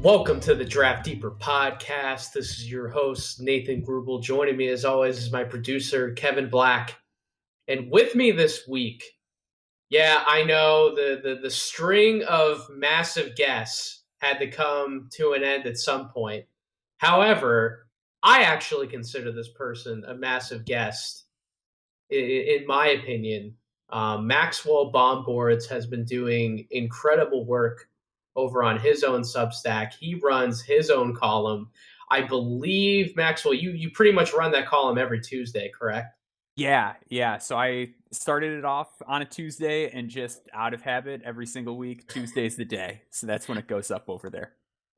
Welcome to the Draft Deeper podcast. This is your host, Nathan Grubel. Joining me, as always, is my producer, Kevin Black. And with me this week, I know the string of massive guests had to come to an end at some point. However, I actually consider this person a massive guest, in my opinion. Maxwell Baumboards has been doing incredible work over on his own Substack. He runs his own column. I believe, Maxwell, you pretty much run that column every Tuesday, correct? Yeah. So I started it off on a Tuesday and just out of habit every single week, Tuesday's the day. So that's when it goes up over there.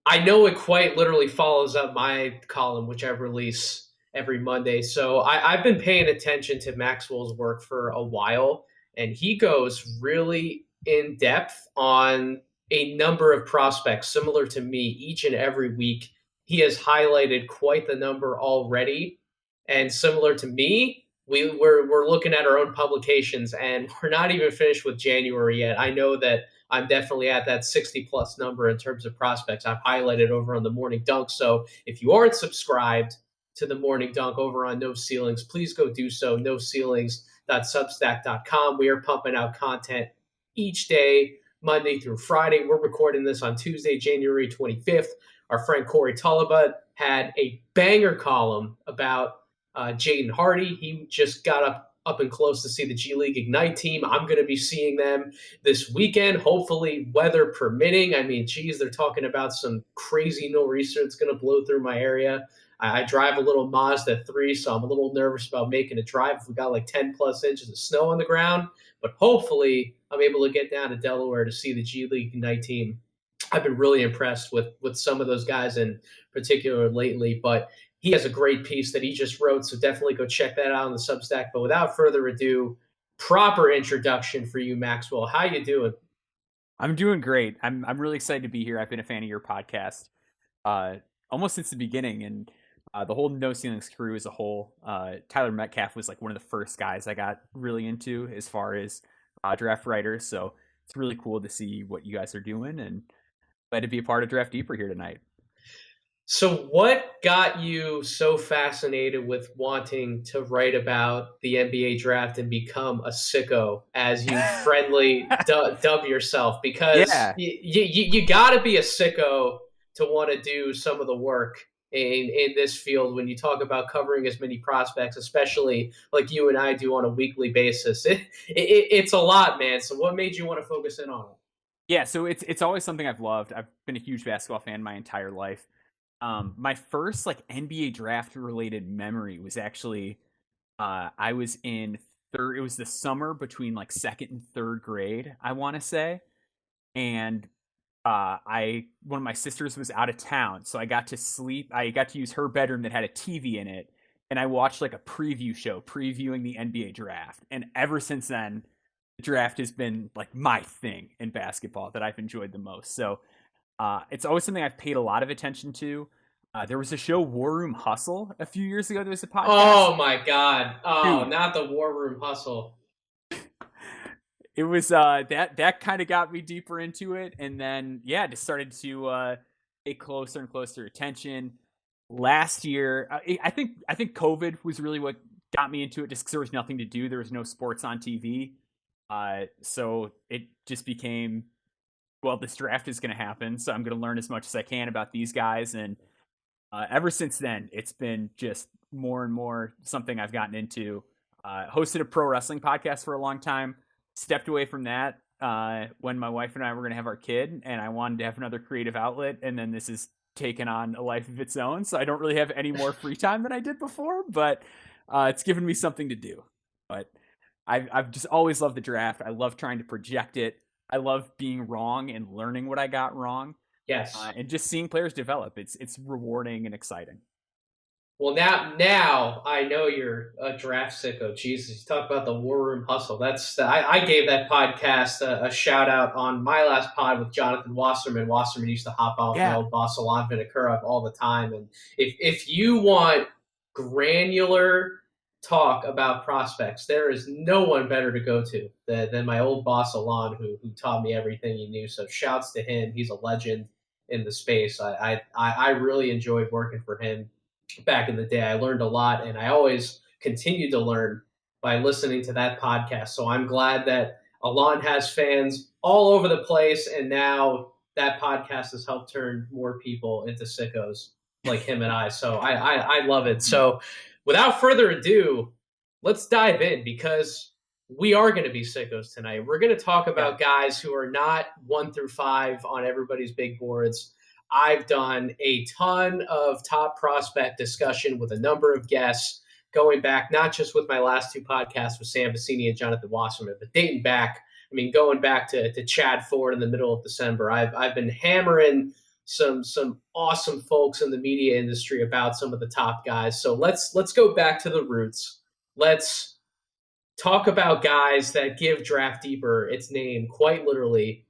I know it quite literally follows up my column, which I release every Monday. So I've been paying attention to Maxwell's work for a while, and he goes really in depth on a number of prospects similar to me each and every week. He has highlighted quite the number already. And similar to me, we're looking at our own publications, and we're not even finished with January yet. I know that I'm definitely at that 60-plus number in terms of prospects I've highlighted over on the Morning Dunk. So if you aren't subscribed to the Morning Dunk over on No Ceilings, please go do so, noceilings.substack.com. We are pumping out content each day, Monday through Friday. We're recording this on Tuesday, January 25th. Our friend Corey Tullibut had a banger column about Jaden Hardy. He just got up and close to see the G League Ignite team. I'm going to be seeing them this weekend, hopefully weather permitting. I mean, geez, they're talking about some crazy nor'easter that's going to blow through my area. I drive a little Mazda 3, so I'm a little nervous about making a drive if we got like 10-plus inches of snow on the ground. But hopefully I'm able to get down to Delaware to see the G League Ignite team. I've been really impressed with some of those guys in particular lately, but he has a great piece that he just wrote, so definitely go check that out on the Substack. But without further ado, proper introduction for you, Maxwell. How you doing? I'm doing great. I'm really excited to be here. I've been a fan of your podcast almost since the beginning, and the whole No Ceilings crew as a whole. Tyler Metcalf was like one of the first guys I got really into as far as draft writers. So it's really cool to see what you guys are doing, and glad to be a part of Draft Deeper here tonight. So what got you so fascinated with wanting to write about the NBA draft and become a sicko, as you friendly dub yourself? Because Yeah. you got to be a sicko to want to do some of the work in this field when you talk about covering as many prospects, especially like you and I do on a weekly basis. It's a lot, man. So what made you want to focus in on it? Yeah, so it's always something I've loved. I've been a huge basketball fan my entire life. My first like NBA draft related memory was actually I was in third. It was the summer between like second and third grade, I want to say, and I one of my sisters was out of town, so I got to sleep. I got to use her bedroom that had a TV in it, and I watched like a preview show previewing the NBA draft. And ever since then, the draft has been like my thing in basketball that I've enjoyed the most. So it's always something I've paid a lot of attention to. There was a show, War Room Hustle, a few years ago. There was a podcast. Oh my God! Oh, Dude, not the War Room Hustle. it was that kind of got me deeper into it, and then just started to pay closer and closer attention. Last year, I think COVID was really what got me into it, just because there was nothing to do. There was no sports on TV, so it just became, well, this draft is going to happen, so I'm going to learn as much as I can about these guys. And ever since then, it's been just more and more something I've gotten into. Hosted a pro wrestling podcast for a long time, stepped away from that when my wife and I were going to have our kid, and I wanted to have another creative outlet, and then this has taken on a life of its own, so I don't really have any more free time than I did before, but it's given me something to do. But I've just always loved the draft. I love trying to project it. I love being wrong and learning what I got wrong. Yes. And just seeing players develop. It's rewarding and exciting. Well, now I know you're a draft sicko. Jesus, you talk about the War Room Hustle. I gave that podcast a shout out on my last pod with Jonathan Wasserman. Wasserman used to hop on with my old boss Alon Vinokurov all the time. And if you want granular talk about prospects, there is no one better to go to than my old boss Alon, who taught me everything he knew. So shouts to him. He's a legend. in the space. I really enjoyed working for him back in the day. I learned a lot, and I always continue to learn by listening to that podcast. So I'm glad that Alon has fans all over the place, and now that podcast has helped turn more people into sickos like him and I. So I love it. So without further ado, let's dive in because we are going to be sickos tonight. We're going to talk about guys who are not 1 through 5 on everybody's big boards. I've done a ton of top prospect discussion with a number of guests going back, not just with my last 2 podcasts with Sam Vecini and Jonathan Wasserman, but dating back. I mean, going back to Chad Ford in the middle of December. I've been hammering some awesome folks in the media industry about some of the top guys. So let's go back to the roots. Let's talk about guys that give Draft Deeper its name quite literally.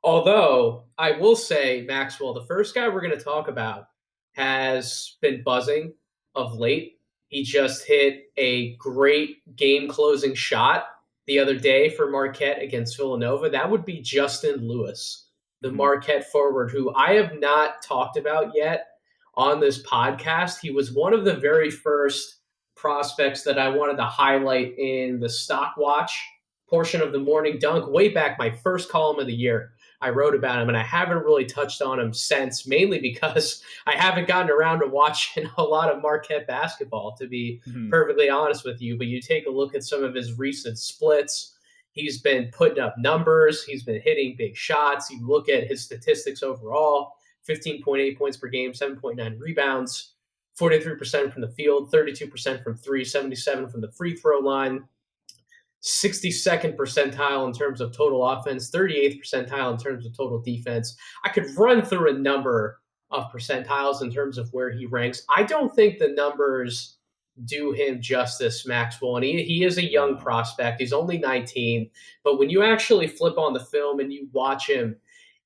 Although I will say, Maxwell, the first guy we're going to talk about has been buzzing of late. He just hit a great game-closing shot the other day for Marquette against Villanova. That would be Justin Lewis, the Marquette forward, who I have not talked about yet on this podcast. He was one of the very first prospects that I wanted to highlight in the Stock Watch portion of the Morning Dunk way back, my first column of the year. I wrote about him, and I haven't really touched on him since, mainly because I haven't gotten around to watching a lot of Marquette basketball, to be perfectly honest with you. But you take a look at some of his recent splits, he's been putting up numbers, he's been hitting big shots. You look at his statistics overall, 15.8 points per game, 7.9 rebounds, 43% from the field, 32% from 3, 77 from the free throw line, 62nd percentile in terms of total offense, 38th percentile in terms of total defense. I could run through a number of percentiles in terms of where he ranks. I don't think the numbers do him justice, Maxwell. And he is a young prospect. He's only 19. But when you actually flip on the film and you watch him,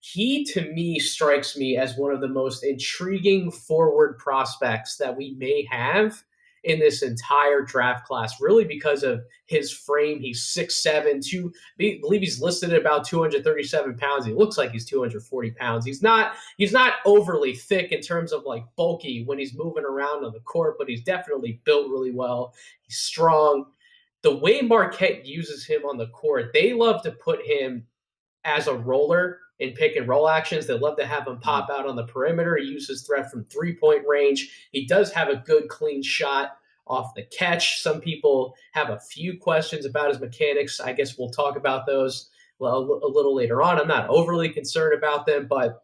he, to me, strikes me as one of the most intriguing forward prospects that we may have in this entire draft class, really because of his frame. He's 6'7", I believe he's listed at about 237 pounds. He looks like he's 240 pounds. He's not overly thick in terms of like bulky when he's moving around on the court, but he's definitely built really well. He's strong. The way Marquette uses him on the court, they love to put him as a roller in pick and roll actions. They love to have him pop out on the perimeter. He uses threat from 3-point range. He does have a good clean shot off the catch. Some people have a few questions about his mechanics. I guess we'll talk about those a little later on. I'm not overly concerned about them, but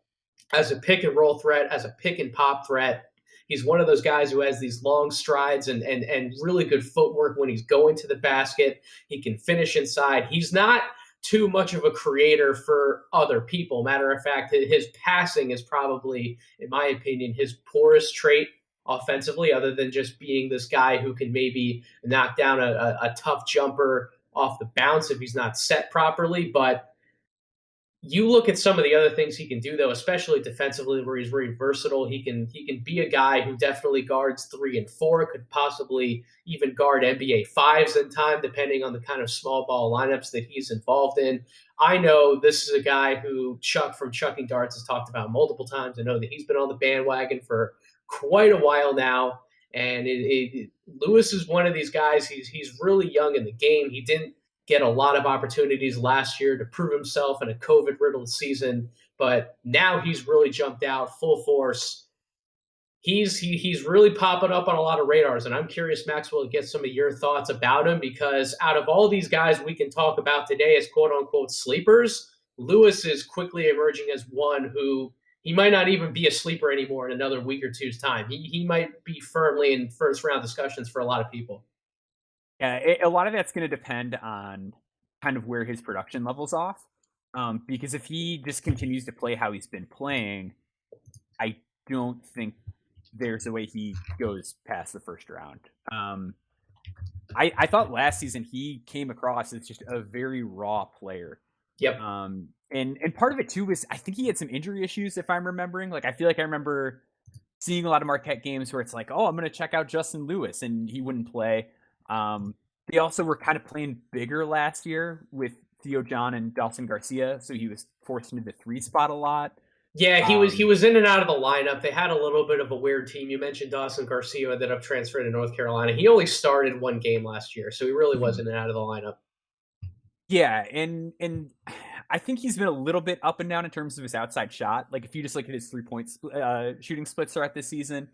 as a pick and roll threat, as a pick and pop threat, he's one of those guys who has these long strides and really good footwork when he's going to the basket. He can finish inside. He's not too much of a creator for other people. Matter of fact, his passing is probably, in my opinion, his poorest trait offensively, other than just being this guy who can maybe knock down a tough jumper off the bounce if he's not set properly. But you look at some of the other things he can do, though, especially defensively, where he's very versatile. He can be a guy who definitely guards 3 and 4, could possibly even guard NBA 5s in time, depending on the kind of small ball lineups that he's involved in. I know this is a guy who Chuck from Chucking Darts has talked about multiple times. I know that he's been on the bandwagon for quite a while now. And Lewis is one of these guys. He's really young in the game. He didn't get a lot of opportunities last year to prove himself in a COVID-riddled season, but now he's really jumped out full force. He's really popping up on a lot of radars, and I'm curious, Maxwell, to get some of your thoughts about him, because out of all these guys we can talk about today as quote-unquote sleepers, Lewis is quickly emerging as one who he might not even be a sleeper anymore in another week or two's time. He might be firmly in first-round discussions for a lot of people. Yeah, a lot of that's going to depend on kind of where his production level's off. Because if he just continues to play how he's been playing, I don't think there's a way he goes past the first round. I thought last season he came across as just a very raw player. Yep. And part of it too was I think he had some injury issues, if I'm remembering. Like I feel like I remember seeing a lot of Marquette games where it's like, oh, I'm going to check out Justin Lewis, and he wouldn't play. They also were kind of playing bigger last year with Theo John and Dawson Garcia, so he was forced into the 3 spot a lot. Yeah, he Um, was in and out of the lineup. They had a little bit of a weird team. You mentioned Dawson Garcia ended up transferring to North Carolina. He only started one game last year, so he really was in and out of the lineup. yeah, and I think he's been a little bit up and down in terms of his outside shot. Like if you just look at his 3 point shooting splits throughout this season,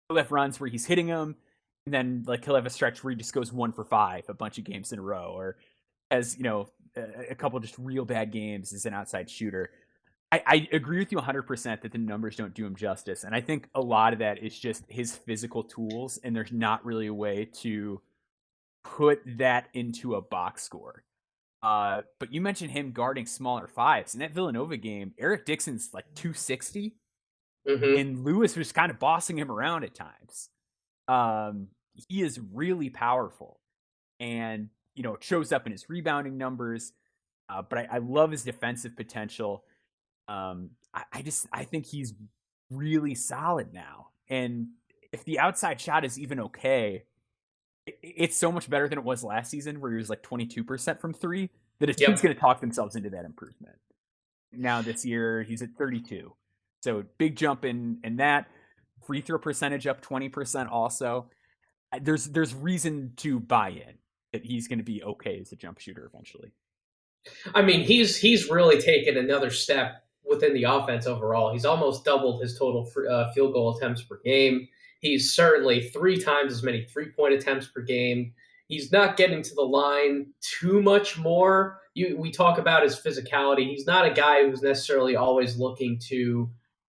he'll have runs where he's hitting them, and then like he'll have a stretch where he just goes 1 for 5 a bunch of games in a row, or as a couple just real bad games as an outside shooter. I agree with you 100% that the numbers don't do him justice, and I think a lot of that is just his physical tools, and there's not really a way to put that into a box score. But you mentioned him guarding smaller fives. In that Villanova game, Eric Dixon's like 260, Mm-hmm. and Lewis was kind of bossing him around at times. He is really powerful, and it shows up in his rebounding numbers. But I love his defensive potential. I think he's really solid now, and if the outside shot is even okay, it's so much better than it was last season where he was like 22% from three that a team's Yep. going to talk themselves into that improvement. Now this year he's at 32. So big jump in that. Free throw percentage up 20% also. There's reason to buy in that he's going to be okay as a jump shooter eventually. I mean, he's really taken another step within the offense overall. He's almost doubled his total field goal attempts per game. He's certainly 3 times as many 3-point attempts per game. He's not getting to the line too much more. We talk about his physicality. He's not a guy who's necessarily always looking to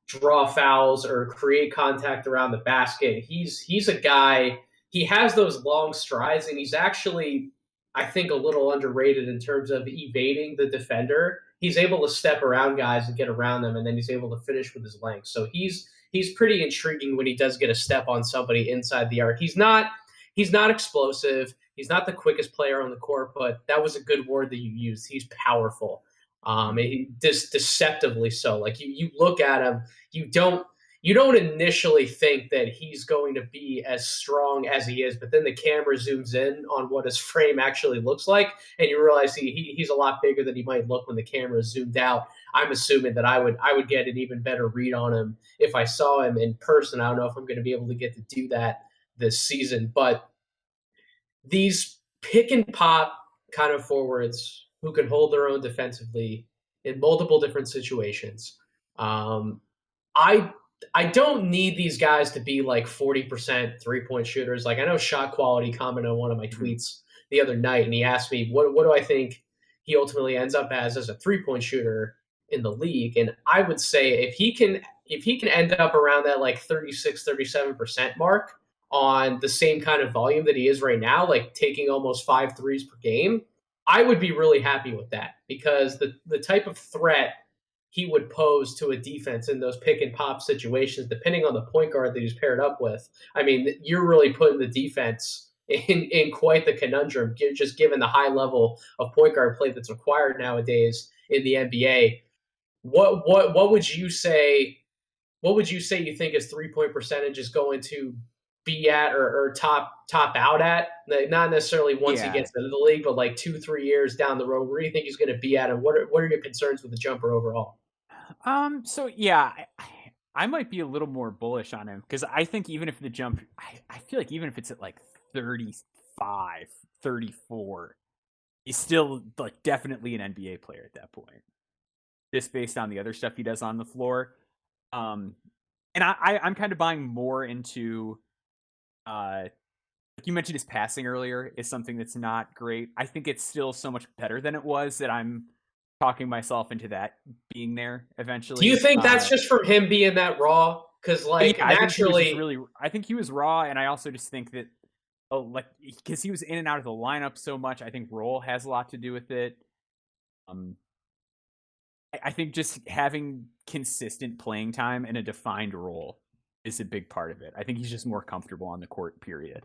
draw fouls or create contact around the basket. He's a guy. He has those long strides, and he's actually, I think, a little underrated in terms of evading the defender. He's able to step around guys and get around them, and then he's able to finish with his length. So he's pretty intriguing when he does get a step on somebody inside the arc. He's not explosive. He's not the quickest player on the court, but that was a good word that you used. He's powerful. Deceptively so. Like you look at him, you don't initially think that he's going to be as strong as he is, but then the camera zooms in on what his frame actually looks like, and you realize he's a lot bigger than he might look when the camera is zoomed out. I'm assuming that I would get an even better read on him if I saw him in person. I don't know if I'm going to be able to get to do that this season, but these pick and pop kind of forwards who can hold their own defensively in multiple different situations. I I don't need these guys to be like 40% 3-point shooters. Like I know Shot Quality commented on one of my tweets the other night, and he asked me what do I think he ultimately ends up as a 3-point shooter in the league. And I would say if he can end up around that like 36-37% mark on the same kind of volume that he is right now, like taking almost 5 threes per game, I would be really happy with that, because the type of threat he would pose to a defense in those pick and pop situations, depending on the point guard that he's paired up with. I mean, you're really putting the defense in quite the conundrum, just given the high level of point guard play that's required nowadays in the NBA. What would you say? What would you say you think his 3-point percentage is going to be at, or top out at? Like, not necessarily once he gets into the league, but like 2-3 years down the road. Where do you think he's going to be at, and what are your concerns with the jumper overall? So yeah, I might be a little more bullish on him, because I think even if the jump, I feel like even if it's at like 35, 34, he's still like definitely an NBA player at that point, just based on the other stuff he does on the floor. And I'm kind of buying more into, like you mentioned, his passing earlier is something that's not great. I think it's still so much better than it was that I'm talking myself into that being there eventually. Do you think that's just from him being that raw? Because like yeah, naturally, I think he was raw, and I also just think that, like, because he was in and out of the lineup so much, I think role has a lot to do with it. I think just having consistent playing time in a defined role is a big part of it. I think he's just more comfortable on the court, period.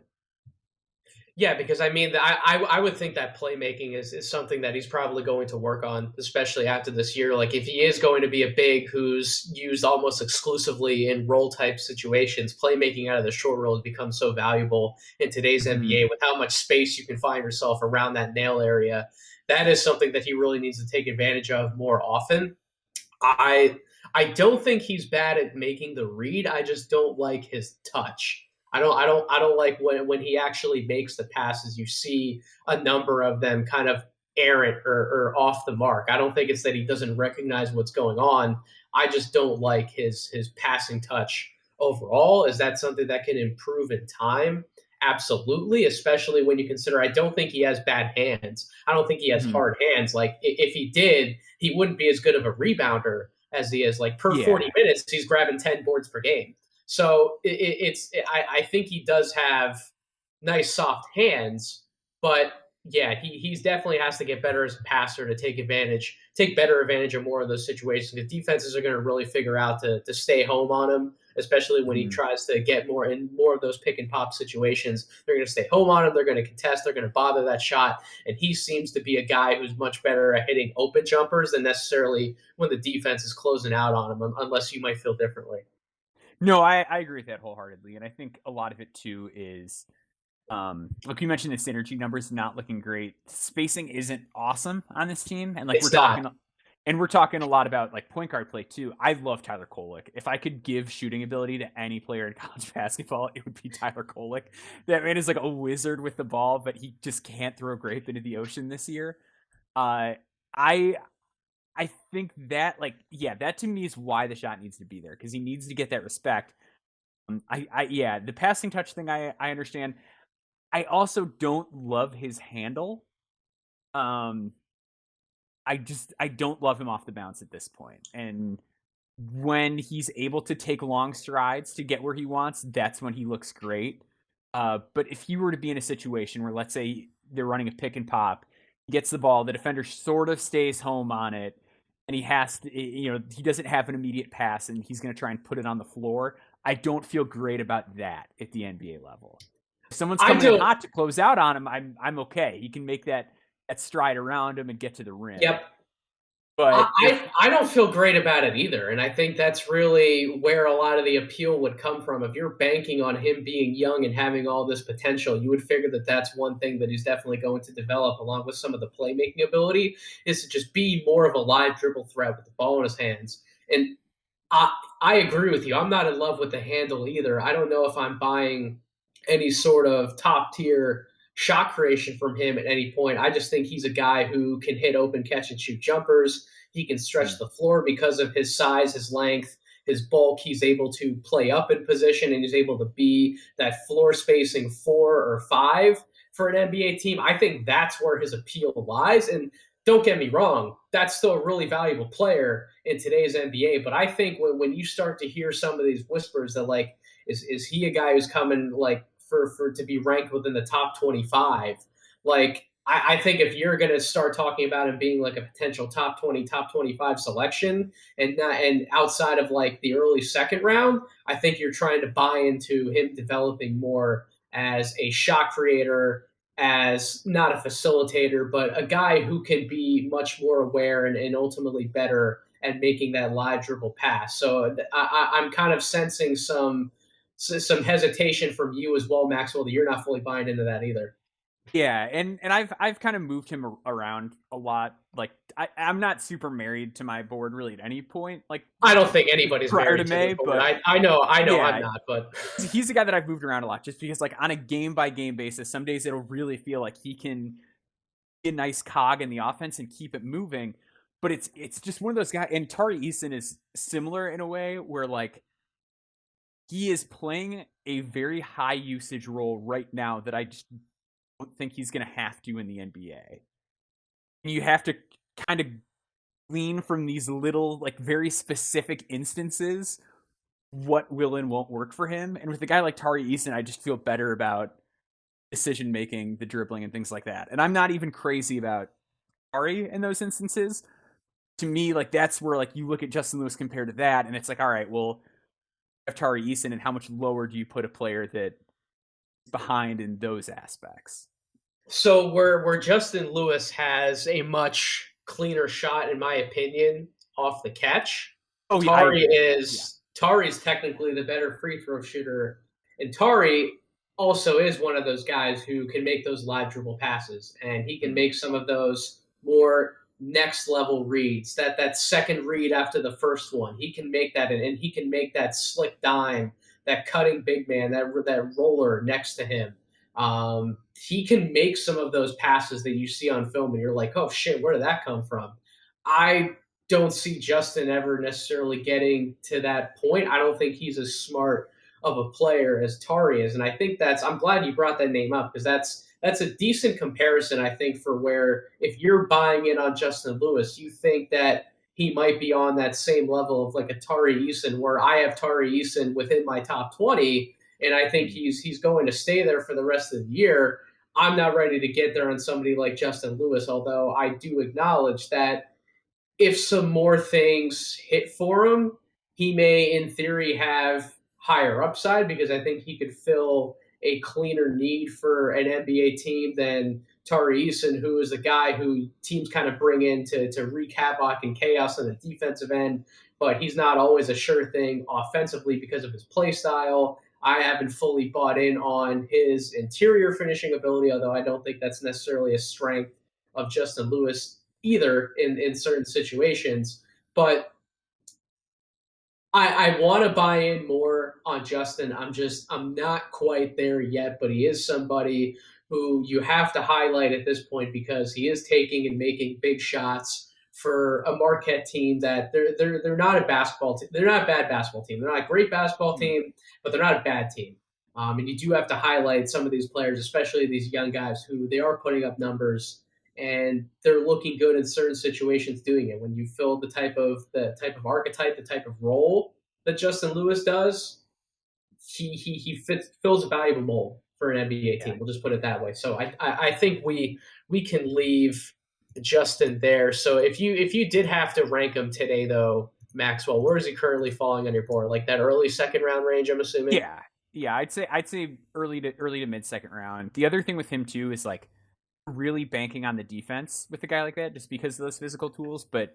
yeah, because I mean, I would think that playmaking is something that he's probably going to work on, especially after this year. Like if he is going to be a big who's used almost exclusively in role type situations, playmaking out of the short roll has become so valuable in today's NBA with how much space you can find yourself around that nail area. That is something that he really needs to take advantage of more often. I I don't think he's bad at making the read. I just don't like his touch. I don't like when he actually makes the passes. You see a number of them kind of errant or off the mark. I don't think it's that he doesn't recognize what's going on. I just don't like his passing touch overall. Is that something that can improve in time? Absolutely, especially when you consider I don't think he has bad hands. I don't think he has Mhm. hard hands. Like if he did, he wouldn't be as good of a rebounder as he is. Like per Yeah. 40 minutes, he's grabbing 10 boards per game. So I think he does have nice soft hands, but yeah, he's definitely has to get better as a passer to take better advantage of more of those situations. The defenses are going to really figure out to stay home on him, especially when he Mhm. tries to get more of those pick and pop situations. They're going to stay home on him. They're going to contest. They're going to bother that shot. And he seems to be a guy who's much better at hitting open jumpers than necessarily when the defense is closing out on him, unless you might feel differently. No, I agree with that wholeheartedly, and I think a lot of it too is, like you mentioned, the synergy numbers not looking great. Spacing isn't awesome on this team, and like It's not. we're talking a lot about like point guard play too. I love Tyler Kolek. If I could give shooting ability to any player in college basketball, it would be Tyler Kolek. That man is like a wizard with the ball, but he just can't throw grape into the ocean this year. Uh, I I think that like yeah, that to me is why the shot needs to be there because he needs to get that respect. I yeah, the passing touch thing I understand. I also don't love his handle. Um, I don't love him off the bounce at this point. And when he's able to take long strides to get where he wants, that's when he looks great. But if he were to be in a situation where, let's say, they're running a pick and pop, he gets the ball, the defender sort of stays home on it, and he has to, he doesn't have an immediate pass, and he's going to try and put it on the floor. I don't feel great about that at the NBA level. If someone's I coming in don't. hot to close out on him, I'm okay. He can make that stride around him and get to the rim. Yep. But if I don't feel great about it either, and I think that's really where a lot of the appeal would come from. If you're banking on him being young and having all this potential, you would figure that that's one thing that he's definitely going to develop, along with some of the playmaking ability, is to just be more of a live dribble threat with the ball in his hands. And I I agree with you. I'm not in love with the handle either. I don't know if I'm buying any sort of top tier shot creation from him at any point. I just think he's a guy who can hit open catch and shoot jumpers. He can stretch the floor because of his size, his length, his bulk. He's able to play up in position and he's able to be that floor spacing 4 or 5 for an NBA team. I think that's where his appeal lies. And don't get me wrong, that's still a really valuable player in today's NBA. But I think when you start to hear some of these whispers that like, is he a guy who's coming like for to be ranked within the top 25? Like I think if you're going to start talking about him being like a potential top 20, top 25 selection, and outside of like the early second round, I think you're trying to buy into him developing more as a shot creator, as not a facilitator, but a guy who can be much more aware and ultimately better at making that live dribble pass. So I'm kind of sensing some hesitation from you as well, Maxwell, that you're not fully buying into that either. Yeah, and I've kind of moved him around a lot. Like I'm not super married to my board really at any point, like I don't think anybody's prior to married to this May, board. but I know I'm yeah, not, but he's a guy that I've moved around a lot just because like on a game by game basis, some days it'll really feel like he can be a nice cog in the offense and keep it moving. But it's just one of those guys, and Tary Easton is similar in a way where like he is playing a very high usage role right now that I just don't think he's going to have to in the NBA. You have to kind of glean from these little, like, very specific instances what will and won't work for him. And with a guy like Tary Easton, I just feel better about decision making, the dribbling, and things like that. And I'm not even crazy about Tary in those instances. To me, like that's where like you look at Justin Lewis compared to that, and it's like, all right, well, have Tary Easton, and how much lower do you put a player that is behind in those aspects? so where Justin Lewis has a much cleaner shot, in my opinion, off the catch. Oh yeah, I Tari agree with that. Yeah. is Tari's technically the better free throw shooter, and Tari also is one of those guys who can make those live dribble passes, and he can Mm. make some of those more next level reads, that second read after the first one. He can make that, and he can make that slick dime, that cutting big man, that roller next to him. He can make some of those passes that you see on film, and you're like, oh shit, where did that come from? I don't see Justin ever necessarily getting to that point. I don't think he's as smart of a player as Tary is, and I think I'm glad you brought that name up because that's a decent comparison, I think, for where if you're buying in on Justin Lewis, you think that he might be on that same level of like a Tary Easton, where I have Tary Easton within my top 20, and I think he's going to stay there for the rest of the year. I'm not ready to get there on somebody like Justin Lewis, although I do acknowledge that if some more things hit for him, he may, in theory, have higher upside because I think he could fill a cleaner need for an NBA team than Tary Easton, who is a guy who teams kind of bring in to wreak havoc and chaos on the defensive end, but he's not always a sure thing offensively because of his play style. I haven't fully bought in on his interior finishing ability, although I don't think that's necessarily a strength of Justin Lewis either in certain situations. But I want to buy in more on Justin. I'm not quite there yet, but he is somebody who you have to highlight at this point because he is taking and making big shots for a Marquette team that they're not a basketball team. They're not a bad basketball team. They're not a great basketball team, but they're not a bad team. And you do have to highlight some of these players, especially these young guys who they are putting up numbers and they're looking good in certain situations doing it. When you fill the type of archetype, the type of role that Justin Lewis does, he fills a valuable mold for an NBA team. We'll just put it that way. So I think we can leave Justin there. So if you did have to rank him today, though, Maxwell, where is he currently falling on your board? Like that early second round range, I'm assuming. Yeah, I'd say early to mid second round. The other thing with him too is like really banking on the defense with a guy like that, just because of those physical tools. But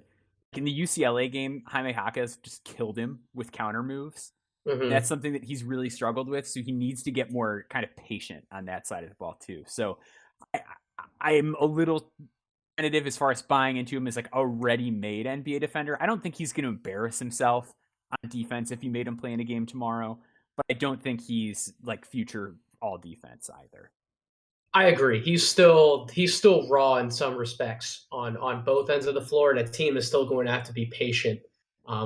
in the UCLA game, Jaime Jaquez just killed him with counter moves. Mm-hmm. That's something that he's really struggled with. So he needs to get more kind of patient on that side of the ball too. So I'm a little tentative as far as buying into him as like a ready-made NBA defender. I don't think he's going to embarrass himself on defense if you made him play in a game tomorrow, but I don't think he's like future all defense either. I agree. He's still raw in some respects on both ends of the floor, and a team is still going to have to be patient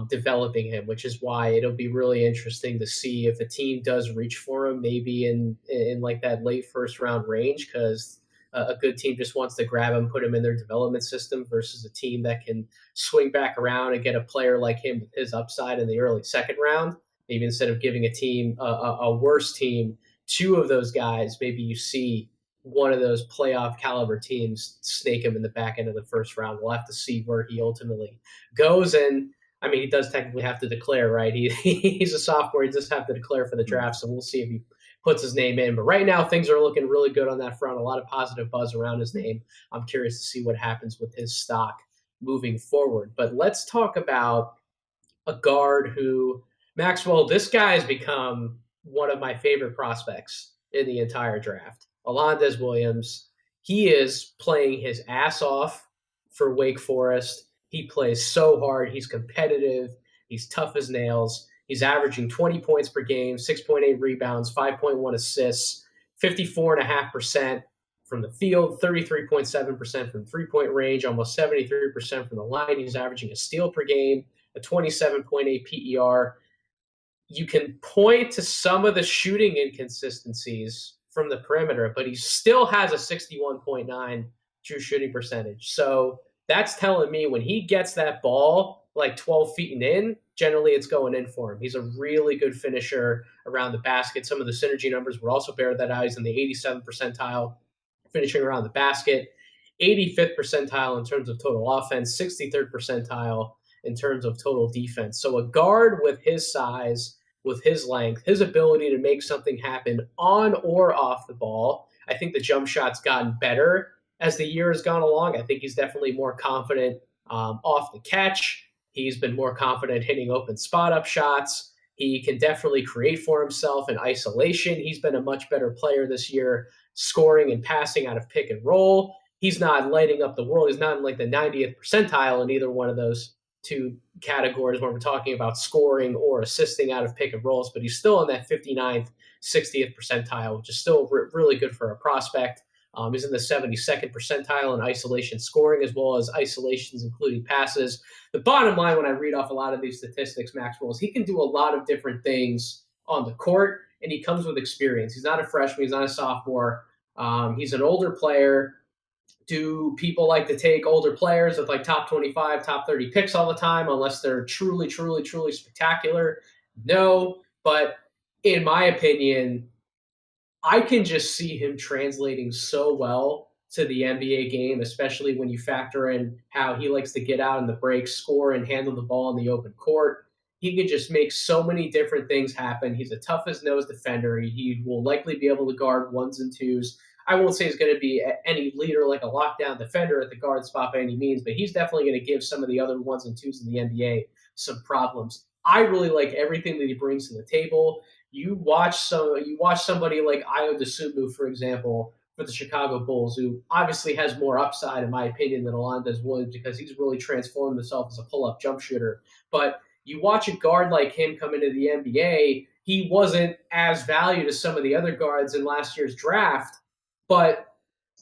developing him, which is why it'll be really interesting to see if a team does reach for him, maybe in like that late first round range, because a good team just wants to grab him, put him in their development system, versus a team that can swing back around and get a player like him with his upside in the early second round. Maybe instead of giving a team a worse team two of those guys, maybe you see one of those playoff caliber teams snake him in the back end of the first round. We'll have to see where he ultimately goes. And I mean, he does technically have to declare, right? He's a sophomore. He just have to declare for the draft. So we'll see if he puts his name in. But right now, things are looking really good on that front. A lot of positive buzz around his name. I'm curious to see what happens with his stock moving forward. But let's talk about a guard who, Maxwell, this guy has become one of my favorite prospects in the entire draft. Alondes Williams, he is playing his ass off for Wake Forest. He plays so hard. He's competitive. He's tough as nails. He's averaging 20 points per game, 6.8 rebounds, 5.1 assists, 54.5% from the field, 33.7% from three-point range, almost 73% from the line. He's averaging a steal per game, a 27.8 PER. You can point to some of the shooting inconsistencies from the perimeter, but he still has a 61.9 true shooting percentage. So that's telling me when he gets that ball like 12 feet and in, generally it's going in for him. He's a really good finisher around the basket. Some of the synergy numbers would also bear that out. He's in the 87th percentile finishing around the basket, 85th percentile in terms of total offense, 63rd percentile in terms of total defense. So a guard with his size, with his length, his ability to make something happen on or off the ball. I think the jump shot's gotten better as the year has gone along. I think he's definitely more confident off the catch. He's been more confident hitting open spot-up shots. He can definitely create for himself in isolation. He's been a much better player this year, scoring and passing out of pick and roll. he's not lighting up the world. He's not in like the 90th percentile in either one of those two categories when we're talking about scoring or assisting out of pick and rolls, but he's still in that 59th, 60th percentile, which is still really good for a prospect. He's in the 72nd percentile in isolation scoring, as well as isolations, including passes. The bottom line when I read off a lot of these statistics, Maxwell, is he can do a lot of different things on the court, and he comes with experience. He's not a freshman. He's not a sophomore. He's an older player. Do people like to take older players with like top 25, top 30 picks all the time, unless they're truly, truly, truly spectacular? No. But in my opinion, I can just see him translating so well to the NBA game, especially when you factor in how he likes to get out in the break, score, and handle the ball in the open court. He can just make so many different things happen. He's a tough as nose defender. He will likely be able to guard ones and twos. I won't say he's going to be any leader like a lockdown defender at the guard spot by any means, but he's definitely going to give some of the other ones and twos in the NBA some problems. I really like everything that he brings to the table. You watch somebody like Ayo Dosunmu, for example, for the Chicago Bulls, who obviously has more upside, in my opinion, than Alondes Williams because he's really transformed himself as a pull-up jump shooter. But you watch a guard like him come into the NBA, he wasn't as valued as some of the other guards in last year's draft. But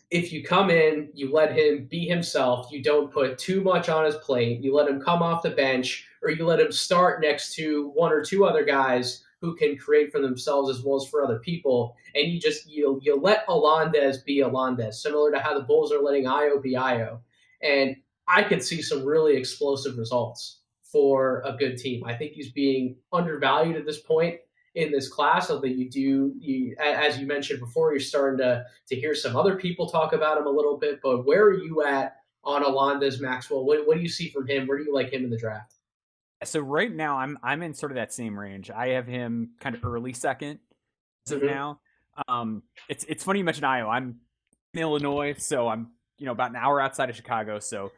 if you come in, you let him be himself, you don't put too much on his plate, you let him come off the bench, or you let him start next to one or two other guys who can create for themselves as well as for other people, and you let Alondes be Alondes, similar to how the Bulls are letting Ayo be Ayo. And I could see some really explosive results for a good team. I think he's being undervalued at this point in this class, although as you mentioned before, you're starting to hear some other people talk about him a little bit. But where are you at on Alondes, Maxwell? What do you see from him? Where do you like him in the draft? So right now I'm in sort of that same range. I have him kind of early second as of now. It's funny you mentioned Iowa. I'm in Illinois, so I'm about an hour outside of Chicago. So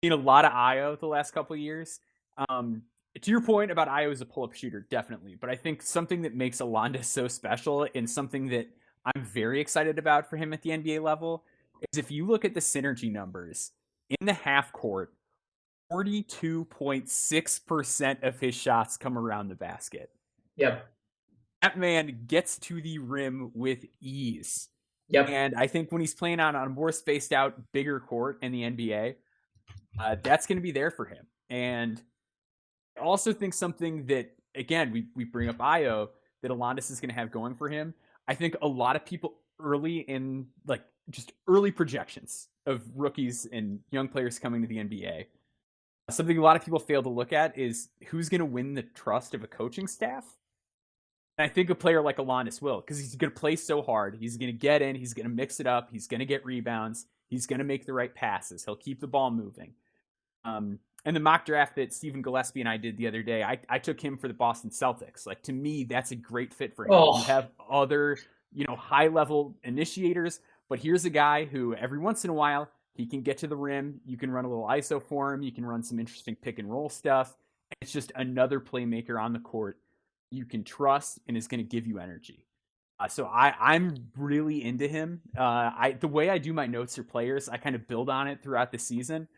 seen a lot of Iowa the last couple of years. To your point about Iowa as a pull-up shooter, definitely. But I think something that makes Alondes so special and something that I'm very excited about for him at the NBA level is if you look at the synergy numbers in the half court, 42.6% of his shots come around the basket. Yep. That man gets to the rim with ease. Yep. And I think when he's playing on a more spaced out, bigger court in the NBA, that's going to be there for him. And I also think something that, again, we bring up Ayo, that Alondes is going to have going for him. I think a lot of people early in, like, just early projections of rookies and young players coming to the NBA, something a lot of people fail to look at is who's going to win the trust of a coaching staff. And I think a player like Alondes will, because he's going to play so hard. He's going to get in. He's going to mix it up. He's going to get rebounds. He's going to make the right passes. He'll keep the ball moving. And the mock draft that Stephen Gillespie and I did the other day, I took him for the Boston Celtics. Like, to me, that's a great fit for him. You have other, high-level initiators, but here's a guy who every once in a while, he can get to the rim. You can run a little ISO for him. You can run some interesting pick and roll stuff. It's just another playmaker on the court you can trust and is going to give you energy. So I'm really into him. The way I do my notes for players, I kind of build on it throughout the season.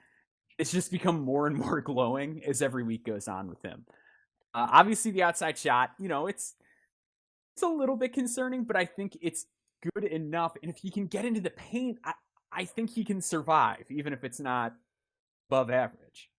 It's just become more and more glowing as every week goes on with him. Obviously, the outside shot, it's a little bit concerning, but I think it's good enough. And if he can get into the paint, I think he can survive, even if it's not above average.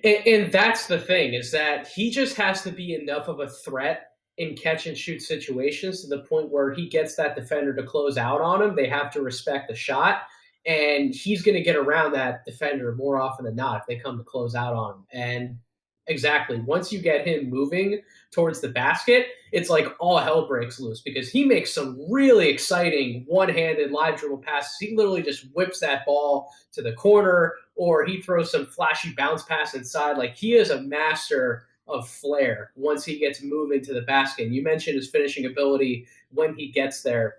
And that's the thing, is that he just has to be enough of a threat in catch and shoot situations to the point where he gets that defender to close out on him. They have to respect the shot, and he's going to get around that defender more often than not if they come to close out on him. And exactly, once you get him moving towards the basket, it's like all hell breaks loose because he makes some really exciting one-handed live dribble passes. He literally just whips that ball to the corner, or he throws some flashy bounce pass inside. Like, he is a master of flair once he gets moving to the basket. And you mentioned his finishing ability when he gets there.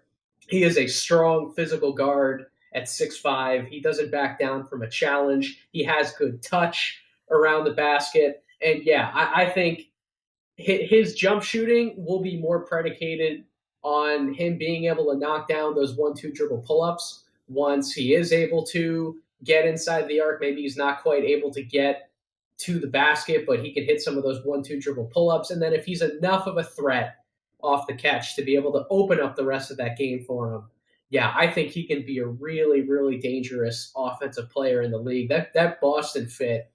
He is a strong physical guard at 6'5". He doesn't back down from a challenge. He has good touch around the basket. And yeah, I think his jump shooting will be more predicated on him being able to knock down those 1-2 dribble pull-ups once he is able to get inside the arc. Maybe he's not quite able to get to the basket, but he can hit some of those 1-2 dribble pull ups. And then if he's enough of a threat off the catch to be able to open up the rest of that game for him, yeah, I think he can be a really, really dangerous offensive player in the league. That Boston fit,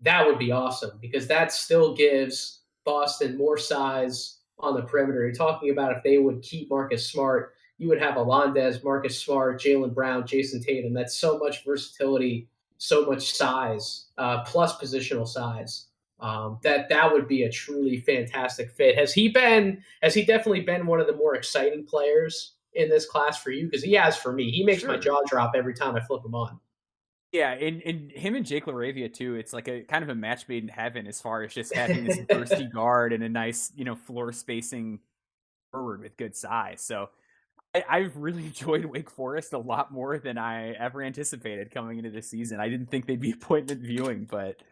that would be awesome because that still gives Boston more size on the perimeter. You're talking about if they would keep Marcus Smart, you would have Alondes, Marcus Smart, Jaylen Brown, Jason Tatum. That's so much versatility, so much size, plus positional size. That would be a truly fantastic fit. Has he definitely been one of the more exciting players in this class for you? Because he has for me. He makes my jaw drop every time I flip him on. Yeah, and him and Jake LaRavia too. It's like a kind of a match made in heaven as far as just having this bursty guard and a nice, floor spacing forward with good size. So I've really enjoyed Wake Forest a lot more than I ever anticipated coming into this season. I didn't think they'd be appointment viewing, but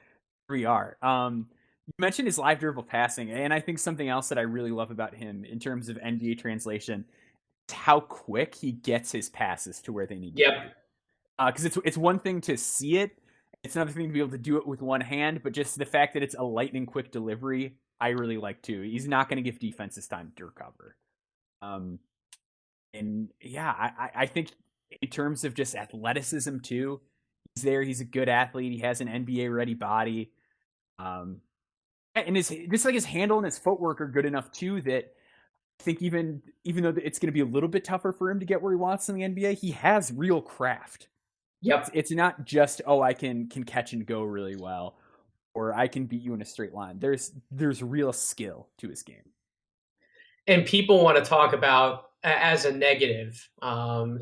here we are. You mentioned his live dribble passing, and I think something else that I really love about him in terms of NBA translation is how quick he gets his passes to where they need to be. Because it's one thing to see it, it's another thing to be able to do it with one hand, but just the fact that it's a lightning quick delivery, I really like too. He's not going to give defenses time to recover. And yeah, I think in terms of just athleticism too, he's there. He's a good athlete. He has an NBA ready body. And his handle and his footwork are good enough too that I think even though it's going to be a little bit tougher for him to get where he wants in the NBA, he has real craft. Yep. It's not just, I can catch and go really well, or I can beat you in a straight line. There's real skill to his game. And people want to talk about as a negative.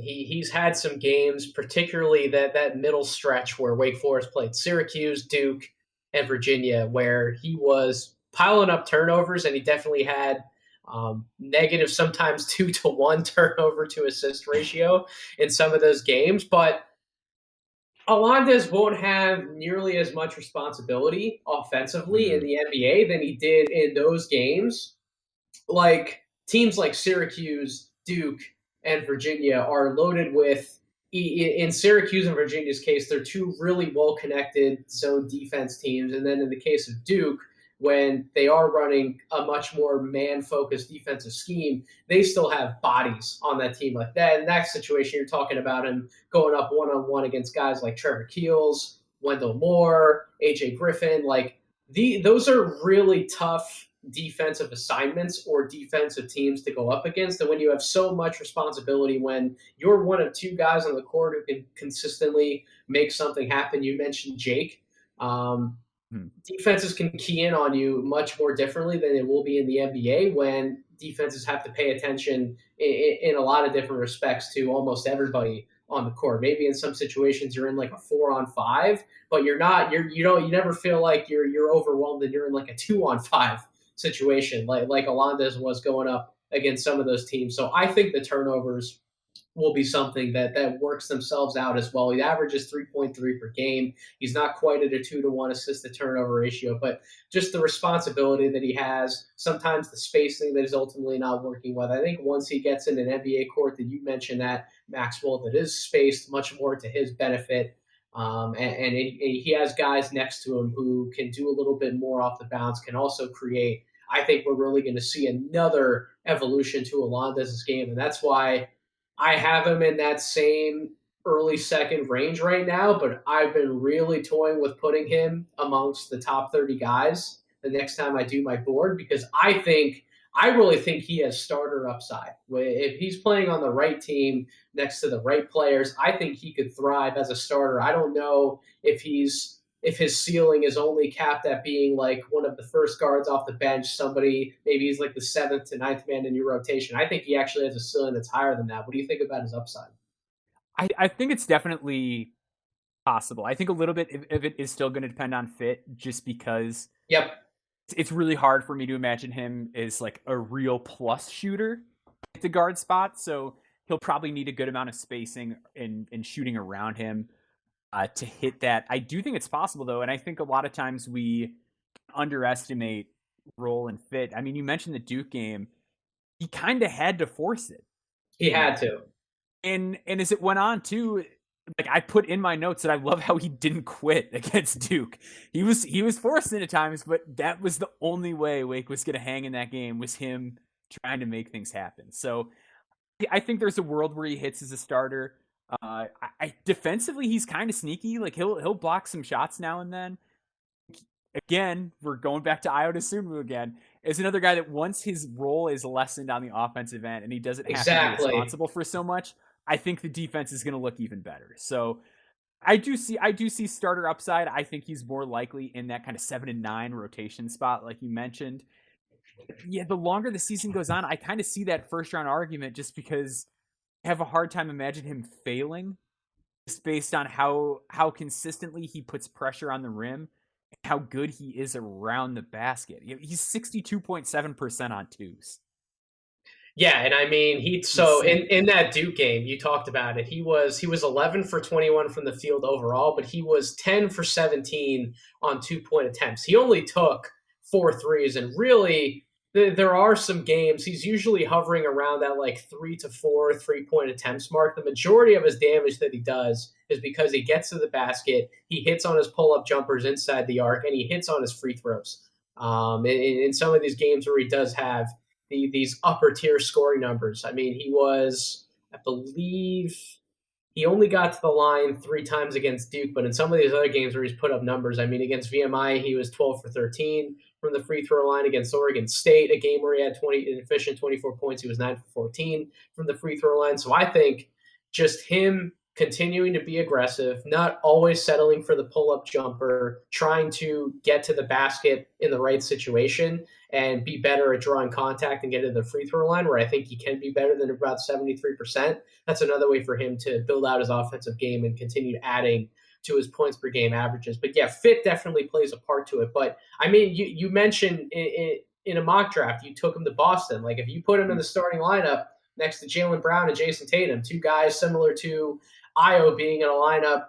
He's had some games, particularly that middle stretch where Wake Forest played Syracuse, Duke, and Virginia, where he was piling up turnovers, and he definitely had negative, sometimes 2-to-1 turnover to assist ratio in some of those games. But Alondes won't have nearly as much responsibility offensively in the NBA than he did in those games. Like teams like Syracuse, Duke, and Virginia are loaded with, in Syracuse and Virginia's case, they're two really well-connected zone defense teams. And then in the case of Duke, when they are running a much more man-focused defensive scheme, they still have bodies on that team like that. In that situation, you're talking about him going up one-on-one against guys like Trevor Keels, Wendell Moore, A.J. Griffin. Like those are really tough defensive assignments or defensive teams to go up against. And when you have so much responsibility, when you're one of two guys on the court who can consistently make something happen, you mentioned Jake. Defenses can key in on you much more differently than it will be in the NBA when defenses have to pay attention in a lot of different respects to almost everybody on the court. Maybe in some situations you're in like a 4-on-5, but you never feel like you're overwhelmed and you're in like a 2-on-5 situation like Alondes was going up against some of those teams. So I think the turnovers will be something that works themselves out as well. He averages 3.3 per game. He's not quite at a 2-to-1 assist to turnover ratio, but just the responsibility that he has, sometimes the spacing that is ultimately not working well. I think once he gets in an NBA court that you mentioned that, Maxwell, that is spaced much more to his benefit. And he has guys next to him who can do a little bit more off the bounce, can also create. I think we're really going to see another evolution to Alondes' game, and that's why I have him in that same early second range right now, but I've been really toying with putting him amongst the top 30 guys the next time I do my board because I really think he has starter upside. If he's playing on the right team next to the right players, I think he could thrive as a starter. I don't know if his ceiling is only capped at being like one of the first guards off the bench, maybe he's like the 7th to 9th man in your rotation. I think he actually has a ceiling that's higher than that. What do you think about his upside? I think it's definitely possible. I think a little bit of it is still going to depend on fit just because it's really hard for me to imagine him as like a real plus shooter at the guard spot. So he'll probably need a good amount of spacing and shooting around him to hit that. I do think it's possible though. And I think a lot of times we underestimate role and fit. I mean, you mentioned the Duke game. He kind of had to force it. He had to. And as it went on too, like I put in my notes that I love how he didn't quit against Duke. He was forced into times, but that was the only way Wake was going to hang in that game, was him trying to make things happen. So I think there's a world where he hits as a starter. Defensively, he's kind of sneaky. Like he'll block some shots now and then. Again, we're going back to Ayo Dosunmu again. Is another guy that once his role is lessened on the offensive end and he doesn't have to be responsible for so much, I think the defense is going to look even better. So I do see starter upside. I think he's more likely in that kind of 7 and 9 rotation spot, like you mentioned. Yeah, the longer the season goes on, I kind of see that first round argument, just because I have a hard time imagining him failing, just based on how consistently he puts pressure on the rim and how good he is around the basket. He's 62.7% on twos. Yeah, and I mean in that Duke game, you talked about it. He was 11 for 21 from the field overall, but he was 10 for 17 on 2-point attempts. He only took 4 threes, and really there are some games he's usually hovering around that like 3 to 4 3-point attempts mark. The majority of his damage that he does is because he gets to the basket, he hits on his pull-up jumpers inside the arc, and he hits on his free throws. In some of these games where he does have these upper tier scoring numbers. I mean, I believe he only got to the line 3 times against Duke, but in some of these other games where he's put up numbers, I mean, against VMI, he was 12 for 13 from the free throw line. Against Oregon State, a game where he had an efficient 24 points, he was 9 for 14 from the free throw line. So I think just him continuing to be aggressive, not always settling for the pull-up jumper, trying to get to the basket in the right situation and be better at drawing contact and get to the free throw line, where I think he can be better than about 73%. That's another way for him to build out his offensive game and continue adding to his points per game averages. But yeah, fit definitely plays a part to it. But I mean, you mentioned in a mock draft, you took him to Boston. Like if you put him in the starting lineup next to Jaylen Brown and Jason Tatum, 2 guys similar to Ayo being in a lineup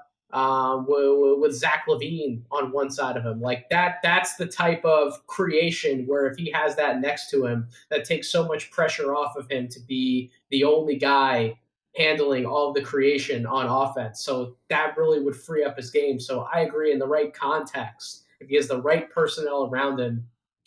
with Zach LaVine on one side of him. Like that's the type of creation where if he has that next to him, that takes so much pressure off of him to be the only guy handling all of the creation on offense. So that really would free up his game. So I agree, in the right context, if he has the right personnel around him,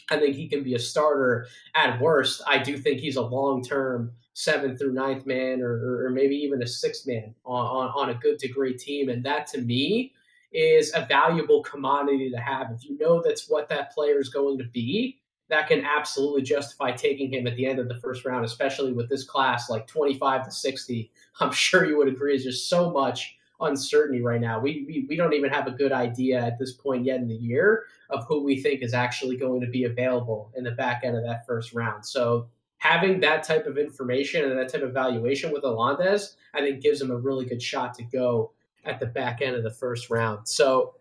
I think he can be a starter at worst. I do think he's a long-term 7th through 9th man, or maybe even a 6th man on a good to great team. And that to me is a valuable commodity to have. If you know that's what that player is going to be, that can absolutely justify taking him at the end of the first round, especially with this class, like 25 to 60. I'm sure you would agree, is just so much uncertainty right now. We don't even have a good idea at this point yet in the year of who we think is actually going to be available in the back end of that first round. So having that type of information and that type of valuation with Alondes, I think gives him a really good shot to go at the back end of the first round. So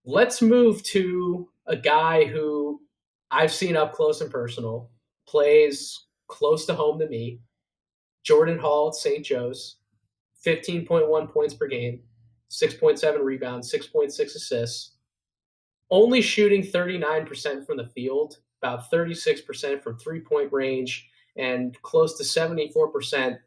let's move to a guy who I've seen up close and personal, plays close to home to me, Jordan Hall at St. Joe's, 15.1 points per game, 6.7 rebounds, 6.6 assists, only shooting 39% from the field, about 36% from 3-point range, and close to 74%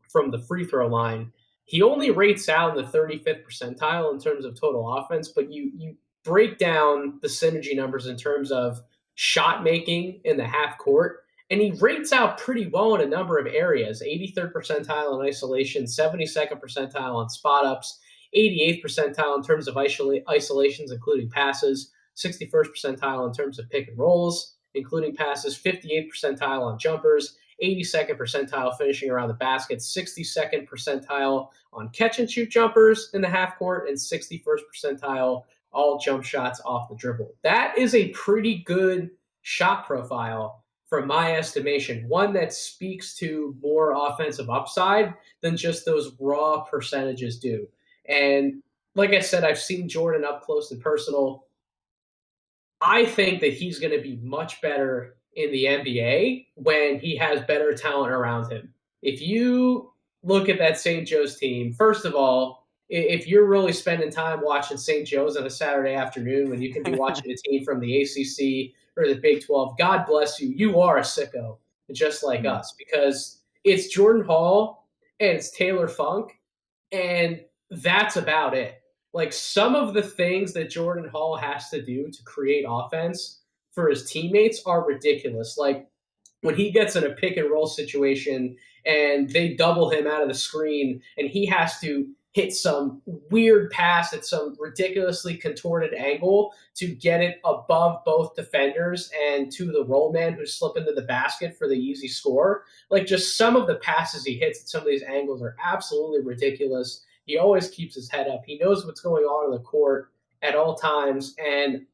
from the free throw line. He only rates out in the 35th percentile in terms of total offense, but you break down the synergy numbers in terms of shot making in the half court, and he rates out pretty well in a number of areas. 83rd percentile in isolation, 72nd percentile on spot ups, 88th percentile in terms of isolations, including passes, 61st percentile in terms of pick and rolls, including passes, 58th percentile on jumpers, 82nd percentile finishing around the basket, 62nd percentile on catch and shoot jumpers in the half court, and 61st percentile all jump shots off the dribble. That is a pretty good shot profile from my estimation, one that speaks to more offensive upside than just those raw percentages do. And like I said, I've seen Jordan up close and personal. I think that he's going to be much better in the NBA when he has better talent around him. If you look at that St. Joe's team, first of all, if you're really spending time watching St. Joe's on a Saturday afternoon when you can be watching a team from the ACC or the Big 12, God bless you. You are a sicko, just like us, because it's Jordan Hall and it's Taylor Funk, and that's about it. Like some of the things that Jordan Hall has to do to create offense for his teammates are ridiculous. Like when he gets in a pick and roll situation and they double him out of the screen and he has to hit some weird pass at some ridiculously contorted angle to get it above both defenders and to the roll man who's slipping to the basket for the easy score. Like just some of the passes he hits at some of these angles are absolutely ridiculous. He always keeps his head up. He knows what's going on the court at all times. And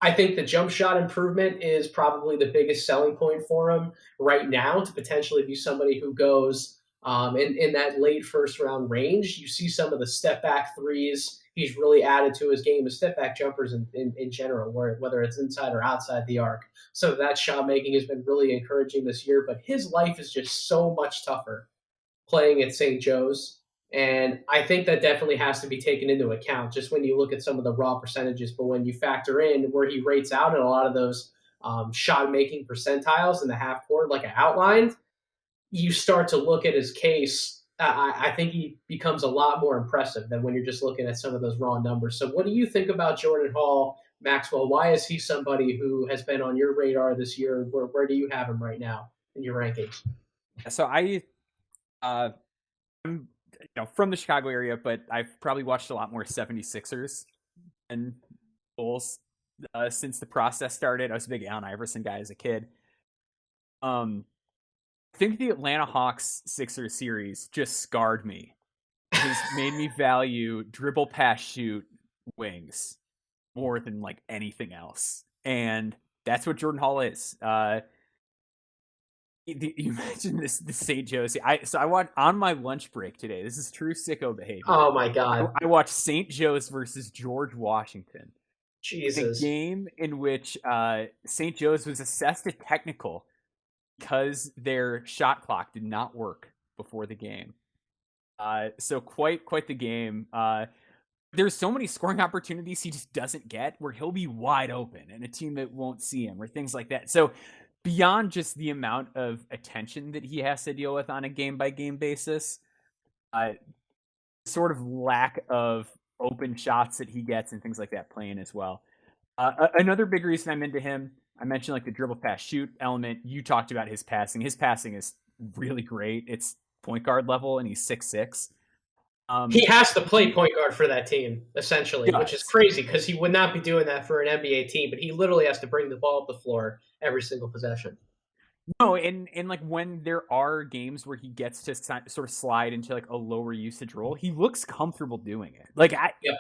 I think the jump shot improvement is probably the biggest selling point for him right now to potentially be somebody who goes in that late first round range. You see some of the step back threes he's really added to his game, his step back jumpers in general, whether it's inside or outside the arc. So that shot making has been really encouraging this year, but his life is just so much tougher playing at St. Joe's. And I think that definitely has to be taken into account just when you look at some of the raw percentages. But when you factor in where he rates out in a lot of those shot making percentiles in the half court, like I outlined, you start to look at his case. I think he becomes a lot more impressive than when you're just looking at some of those raw numbers. So, what do you think about Jordan Hall, Maxwell? Why is he somebody who has been on your radar this year? Where do you have him right now in your rankings? So I'm from the Chicago area, but I've probably watched a lot more 76ers and Bulls since the process started. I was a big Allen Iverson guy as a kid. I think the Atlanta Hawks Sixers series just scarred me. It has made me value dribble, pass, shoot, wings more than like anything else, and that's what Jordan Hall is. You mentioned this St. Joe's. I watched on my lunch break today. This is true sicko behavior. Oh my god! I watched St. Joe's versus George Washington. Jesus. The game in which St. Joe's was assessed a technical because their shot clock did not work before the game. So quite the game. There's so many scoring opportunities he just doesn't get where he'll be wide open and a team that won't see him or things like that. So beyond just the amount of attention that he has to deal with on a game by game basis, sort of lack of open shots that he gets and things like that playing as well. Another big reason I'm into him, I mentioned like the dribble pass shoot element. You talked about his passing. His passing is really great. It's point guard level, and he's 6'6". He has to play point guard for that team, essentially, which is crazy because he would not be doing that for an NBA team, but he literally has to bring the ball up the floor every single possession. No, and like when there are games where he gets to sort of slide into like a lower usage role, he looks comfortable doing it. Like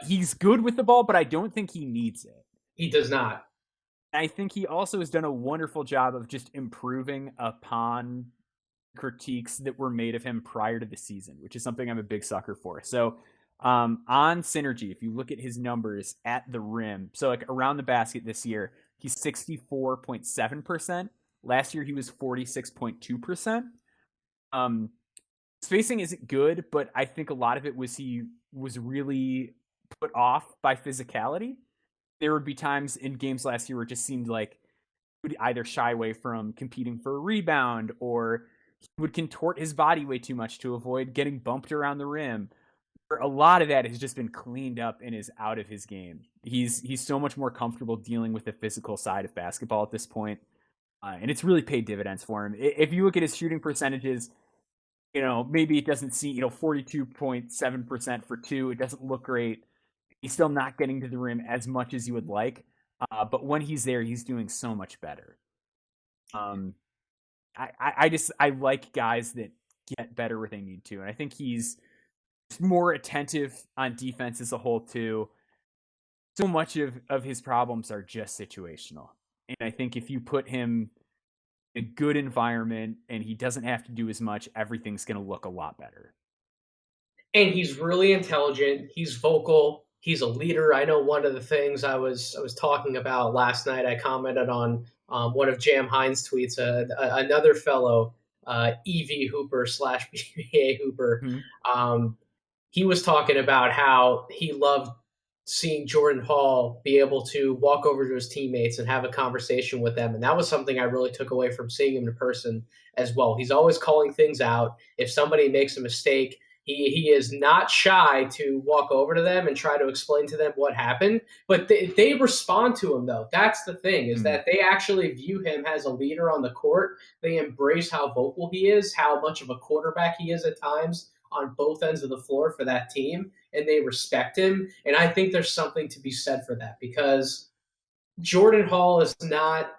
he's good with the ball, but I don't think he needs it. He does not. I think he also has done a wonderful job of just improving upon critiques that were made of him prior to the season, which is something I'm a big sucker for. So on Synergy, if you look at his numbers at the rim, so like around the basket this year, he's 64.7%. Last year he was 46.2%. Spacing isn't good, but I think a lot of it was he was really put off by physicality. There would be times in games last year where it just seemed like he would either shy away from competing for a rebound or he would contort his body way too much to avoid getting bumped around the rim. A lot of that has just been cleaned up and is out of his game. He's so much more comfortable dealing with the physical side of basketball at this point. And it's really paid dividends for him. If you look at his shooting percentages, maybe it doesn't see, 42.7% for two. It doesn't look great. He's still not getting to the rim as much as you would like. But when he's there, he's doing so much better. I like guys that get better where they need to. And I think he's more attentive on defense as a whole too. So much of his problems are just situational. And I think if you put him in a good environment and he doesn't have to do as much, everything's going to look a lot better. And he's really intelligent. He's vocal. He's a leader. I know one of the things I was talking about last night, I commented on one of Jam Hines' tweets, another fellow EV Hooper / BBA Hooper. Mm-hmm. He was talking about how he loved seeing Jordan Hall be able to walk over to his teammates and have a conversation with them. And that was something I really took away from seeing him in person as well. He's always calling things out. If somebody makes a mistake, he is not shy to walk over to them and try to explain to them what happened. But they respond to him, though. That's the thing, is that they actually view him as a leader on the court. They embrace how vocal he is, how much of a quarterback he is at times on both ends of the floor for that team, and they respect him. And I think there's something to be said for that, because Jordan Hall is not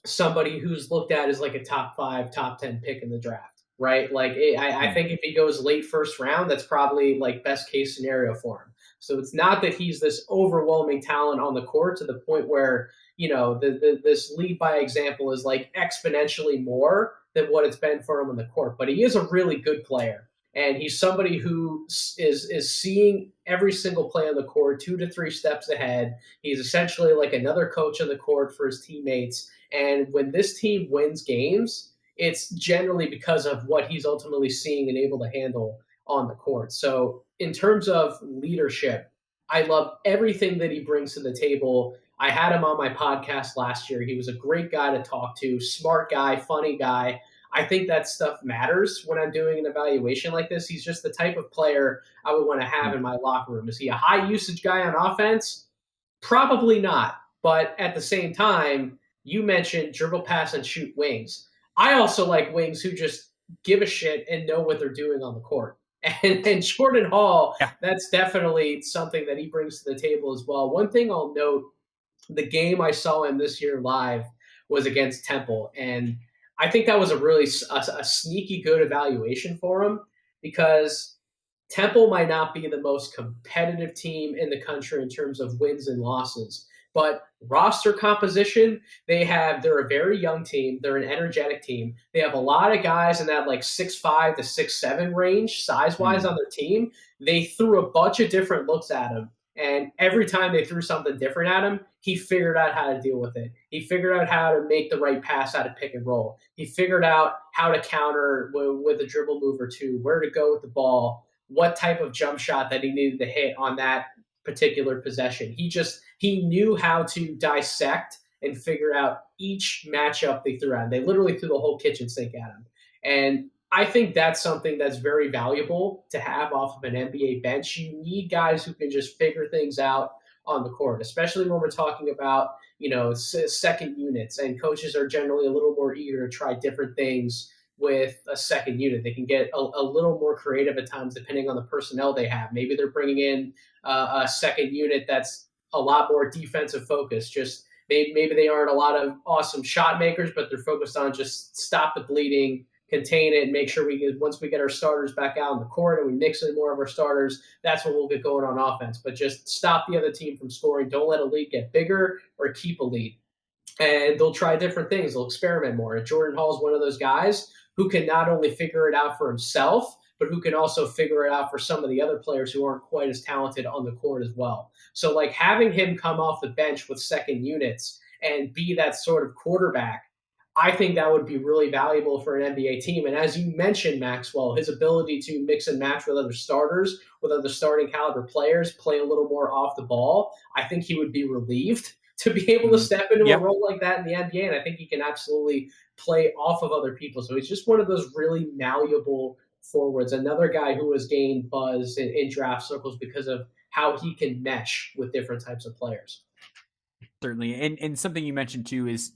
somebody who's looked at as like a top 5, top 10 pick in the draft, right? Like I think if he goes late first round, that's probably like best case scenario for him. So it's not that he's this overwhelming talent on the court to the point where, this lead by example is like exponentially more than what it's been for him on the court. But he is a really good player. And he's somebody who is seeing every single play on the court 2 to 3 steps ahead. He's essentially like another coach on the court for his teammates. And when this team wins games, it's generally because of what he's ultimately seeing and able to handle on the court. So in terms of leadership, I love everything that he brings to the table. I had him on my podcast last year. He was a great guy to talk to, smart guy, funny guy. I think that stuff matters when I'm doing an evaluation like this. He's just the type of player I would want to have in my locker room. Is he a high usage guy on offense? Probably not. But at the same time, you mentioned dribble, pass, and shoot wings. I also like wings who just give a shit and know what they're doing on the court. And Jordan Hall, that's definitely something that he brings to the table as well. One thing I'll note, the game I saw him this year live was against Temple. And I think that was a really a sneaky good evaluation for him, because Temple might not be the most competitive team in the country in terms of wins and losses, but roster composition, they're a very young team. They're an energetic team. They have a lot of guys in that like 6'5" to 6'7" range size-wise on their team. They threw a bunch of different looks at him. And every time they threw something different at him, he figured out how to deal with it. He figured out how to make the right pass out of pick and roll. He figured out how to counter with a dribble move or two, where to go with the ball, what type of jump shot that he needed to hit on that particular possession. He knew how to dissect and figure out each matchup they threw at him. They literally threw the whole kitchen sink at him. And I think that's something that's very valuable to have off of an NBA bench. You need guys who can just figure things out on the court, especially when we're talking about, second units. And coaches are generally a little more eager to try different things with a second unit. They can get a little more creative at times depending on the personnel they have. Maybe they're bringing in a second unit that's a lot more defensive focused. Just maybe they aren't a lot of awesome shot makers, but they're focused on just stop the bleeding, contain it, and make sure once we get our starters back out on the court and we mix in more of our starters, that's when we'll get going on offense. But just stop the other team from scoring. Don't let a lead get bigger or keep a lead. And they'll try different things. They'll experiment more. And Jordan Hall is one of those guys who can not only figure it out for himself, but who can also figure it out for some of the other players who aren't quite as talented on the court as well. So like having him come off the bench with second units and be that sort of quarterback, I think that would be really valuable for an NBA team. And as you mentioned, Maxwell, his ability to mix and match with other starters, with other starting caliber players, play a little more off the ball, I think he would be relieved to be able to step into a role like that in the NBA. And I think he can absolutely play off of other people. So he's just one of those really malleable forwards, another guy who has gained buzz in draft circles because of how he can mesh with different types of players. Certainly. And something you mentioned too is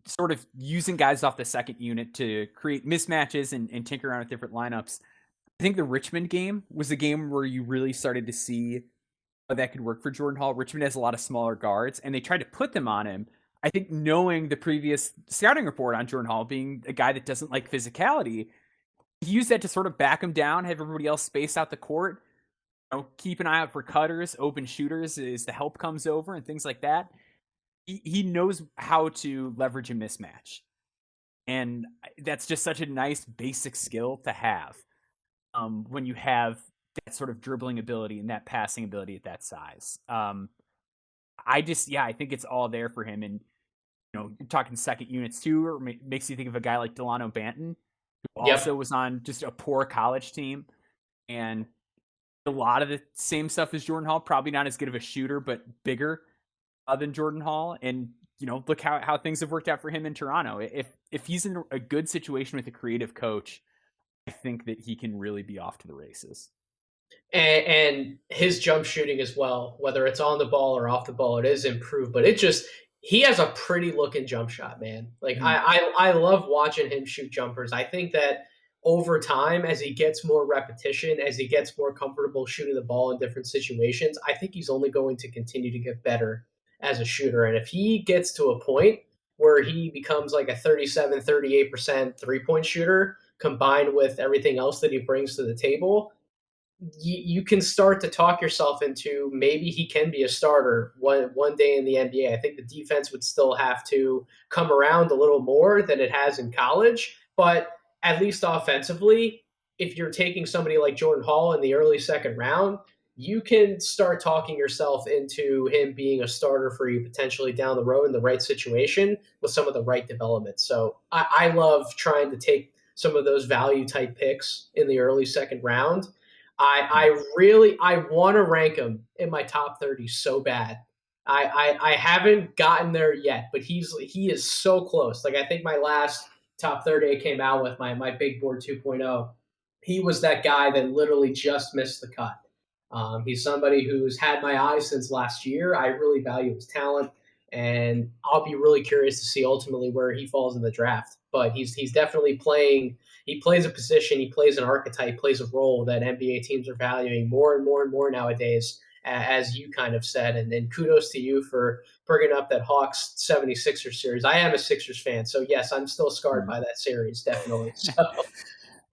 sort of using guys off the second unit to create mismatches and tinker around with different lineups. I think the Richmond game was a game where you really started to see how that could work for Jordan Hall. Richmond has a lot of smaller guards, and they tried to put them on him. I think knowing the previous scouting report on Jordan Hall being a guy that doesn't like physicality, he used that to sort of back him down, have everybody else space out the court, keep an eye out for cutters, open shooters as the help comes over and things like that. He knows how to leverage a mismatch. And that's just such a nice basic skill to have when you have that sort of dribbling ability and that passing ability at that size. I think it's all there for him. And, you're talking second units too, or makes you think of a guy like Delano Banton, who also was on just a poor college team. And a lot of the same stuff as Jordan Hall. Probably not as good of a shooter, but bigger than Jordan Hall. And look how things have worked out for him in Toronto. If he's in a good situation with a creative coach, I think that he can really be off to the races. And his jump shooting as well, whether it's on the ball or off the ball, it is improved. But he has a pretty looking jump shot, man. Like I love watching him shoot jumpers. I think that over time, as he gets more repetition, as he gets more comfortable shooting the ball in different situations, I think he's only going to continue to get better as a shooter. And if he gets to a point where he becomes like a 37, 38% three-point shooter combined with everything else that he brings to the table, you can start to talk yourself into maybe he can be a starter one day in the NBA. I think the defense would still have to come around a little more than it has in college, but at least offensively, if you're taking somebody like Jordan Hall in the early second round, you can start talking yourself into him being a starter for you potentially down the road in the right situation with some of the right development. So I love trying to take some of those value type picks in the early second round. I want to rank him in my top 30 so bad. I haven't gotten there yet, but he is so close. Like I think my last top 30 I came out with my big board 2.0. He was that guy that literally just missed the cut. He's somebody who's had my eye since last year. I really value his talent, and I'll be really curious to see ultimately where he falls in the draft. But he's definitely playing. He plays a position. He plays an archetype. Plays a role that NBA teams are valuing more and more and more nowadays, as you kind of said. And then kudos to you for bringing up that Hawks 76ers series. I am a Sixers fan, so yes, I'm still scarred by that series, definitely. So.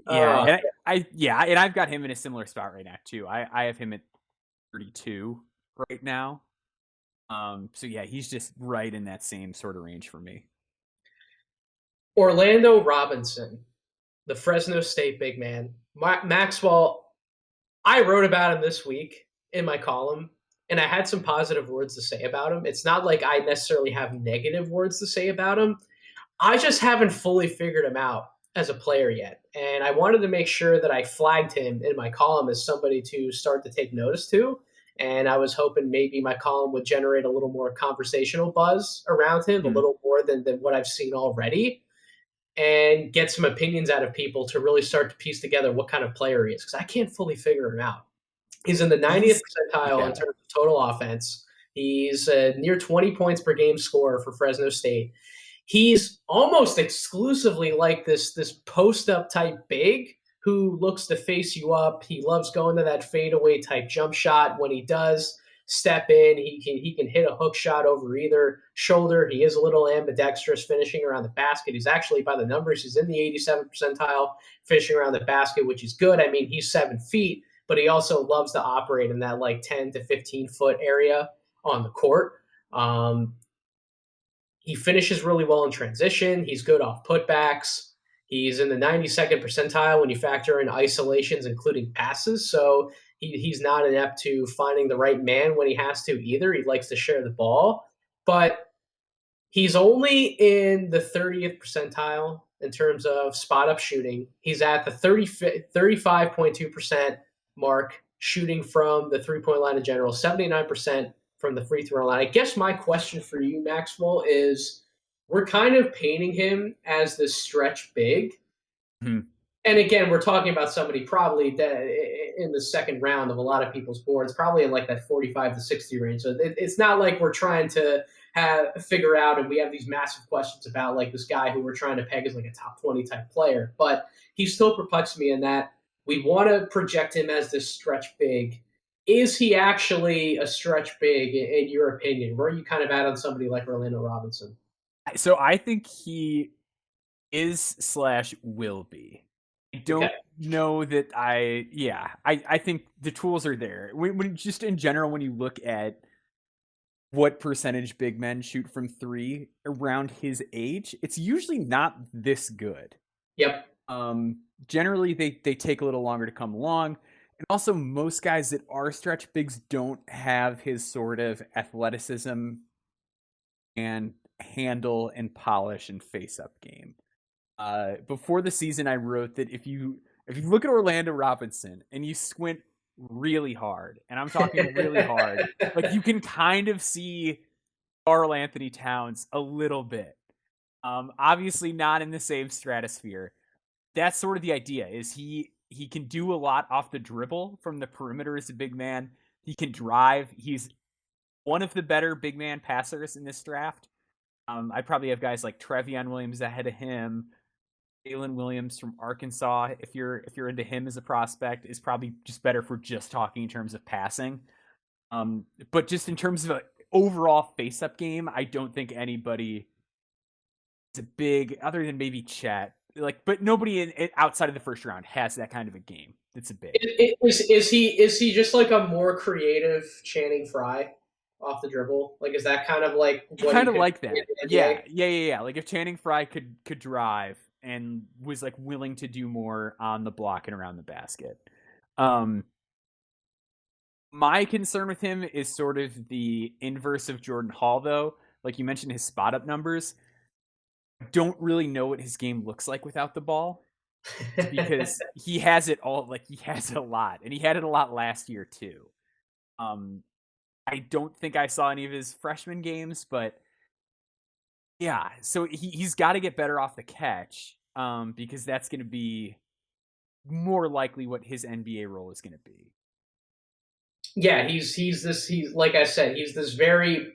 Yeah, and I've got him in a similar spot right now too. I have him at 32 right now. So yeah, he's just right in that same sort of range for me. Orlando Robinson, the Fresno State big man. Maxwell, I wrote about him this week in my column, and I had some positive words to say about him. It's not like I necessarily have negative words to say about him. I just haven't fully figured him out as a player yet. And I wanted to make sure that I flagged him in my column as somebody to start to take notice to. And I was hoping maybe my column would generate a little more conversational buzz around him, a little more than what I've seen already, and get some opinions out of people to really start to piece together what kind of player he is, because I can't fully figure him out. He's in the 90th percentile in terms of total offense. He's a near 20 points per game scorer for Fresno State. He's almost exclusively like this post-up type big who looks to face you up. He loves going to that fadeaway type jump shot. When he does step in, he can hit a hook shot over either shoulder. He is a little ambidextrous finishing around the basket. He's actually, by the numbers, he's in the 87th percentile finishing around the basket, which is good. I mean, he's 7 feet, but he also loves to operate in that like 10 to 15 foot area on the court. He finishes really well in transition. He's good off putbacks. He's in the 92nd percentile when you factor in isolations, including passes. So he's not inept to finding the right man when he has to either. He likes to share the ball. But he's only in the 30th percentile in terms of spot-up shooting. He's at the 35.2% mark shooting from the three-point line in general, 79% from the free throw line. I guess my question for you, Maxwell, is we're kind of painting him as this stretch big. Mm-hmm. And again, we're talking about somebody probably in the second round of a lot of people's boards, probably in like that 45 to 60 range. So it's not like we're trying to figure out, and we have these massive questions about like this guy who we're trying to peg as like a top 20 type player. But he still perplexed me in that we want to project him as this stretch big. Is he actually a stretch big in your opinion? Where are you kind of at on somebody like Orlando Robinson? So I think he is / will be. I don't know that I think the tools are there. When just in general, when you look at what percentage big men shoot from three around his age, it's usually not this good. Yep. Generally, they take a little longer to come along. And also, most guys that are stretch bigs don't have his sort of athleticism and handle and polish and face-up game. Before the season, I wrote that if you look at Orlando Robinson and you squint really hard, and I'm talking really hard. Like, you can kind of see Karl Anthony Towns a little bit. Obviously not in the same stratosphere. That's sort of the idea, is he can do a lot off the dribble from the perimeter as a big man. He can drive. He's one of the better big man passers in this draft. I'd probably have guys like Trevion Williams ahead of him. Jaylen Williams from Arkansas, if you're into him as a prospect, is probably just better for just talking in terms of passing. But just in terms of an overall face-up game, I don't think anybody is a big, other than maybe Chet. Like, but nobody outside of the first round has that kind of a game. It's a big. Is he just like a more creative Channing Frye off the dribble? Like, is that kind of like what Kind he of could like do that? in the NBA? Yeah. Like, if Channing Frye could drive and was like willing to do more on the block and around the basket. My concern with him is sort of the inverse of Jordan Hall, though. Like you mentioned, his spot up numbers. I don't really know what his game looks like without the ball, because he has it all. Like, he has it a lot, and he had it a lot last year too. I don't think I saw any of his freshman games, but yeah. So he's got to get better off the catch, because that's going to be more likely what his NBA role is going to be. Yeah, he's like I said, he's this very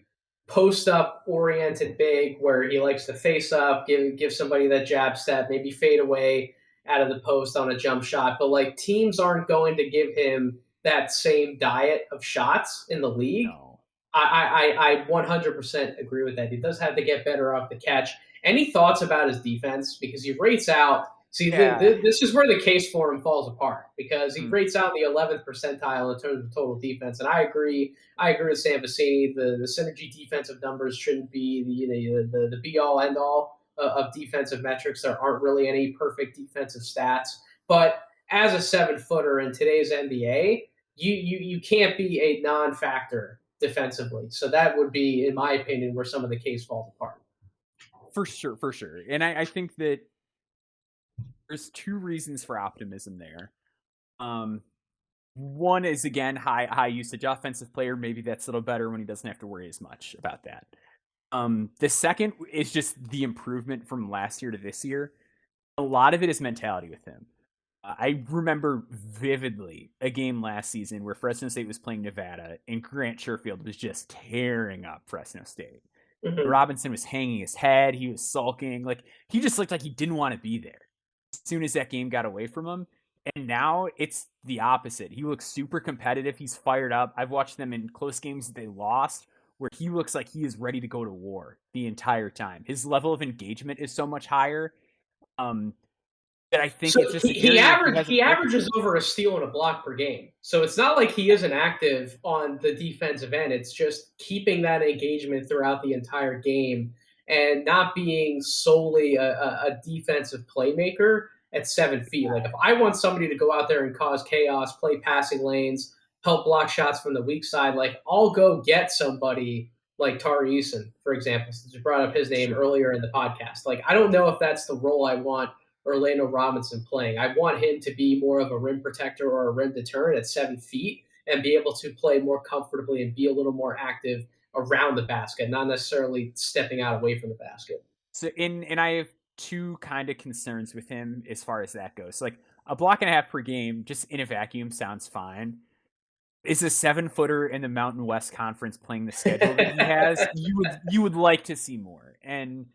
post up oriented big where he likes to face up, give somebody that jab step, maybe fade away out of the post on a jump shot. But like, teams aren't going to give him that same diet of shots in the league. No. I 100% agree with that. He does have to get better off the catch. Any thoughts about his defense? Because he rates out. See, this is where the case for him falls apart, because he rates out in the 11th percentile in terms of total defense. And I agree with Sam Vecini. The synergy defensive numbers shouldn't be the be all end all of defensive metrics. There aren't really any perfect defensive stats. But as a 7-footer in today's NBA, you can't be a non-factor defensively. So that would be, in my opinion, where some of the case falls apart. For sure. And I think that there's two reasons for optimism there. One is, again, high usage offensive player. Maybe that's a little better when he doesn't have to worry as much about that. The second is just the improvement from last year to this year. A lot of it is mentality with him. I remember vividly a game last season where Fresno State was playing Nevada, and Grant Sherfield was just tearing up Fresno State. Mm-hmm. Robinson was hanging his head. He was sulking. Like, he just looked like he didn't want to be there as soon as that game got away from him. And now it's the opposite. He looks super competitive. He's fired up. I've watched them in close games that they lost where he looks like he is ready to go to war the entire time. His level of engagement is so much higher. That I think it's just he averages over a steal and a block per game. So it's not like he isn't active on the defensive end. It's just keeping that engagement throughout the entire game and not being solely a defensive playmaker at 7 feet. Like, if I want somebody to go out there and cause chaos, play passing lanes, help block shots from the weak side, like, I'll go get somebody like Tary Easton, for example, since you brought up his name earlier in the podcast. Like, I don't know if that's the role I want Orlando Robinson playing. I want him to be more of a rim protector or a rim deterrent at 7 feet and be able to play more comfortably and be a little more active around the basket, not necessarily stepping out away from the basket. So and I have two kind of concerns with him as far as that goes. Like, a block and a half per game, just in a vacuum, sounds fine. Is a 7-footer in the Mountain West Conference playing the schedule that he has, you would like to see more. And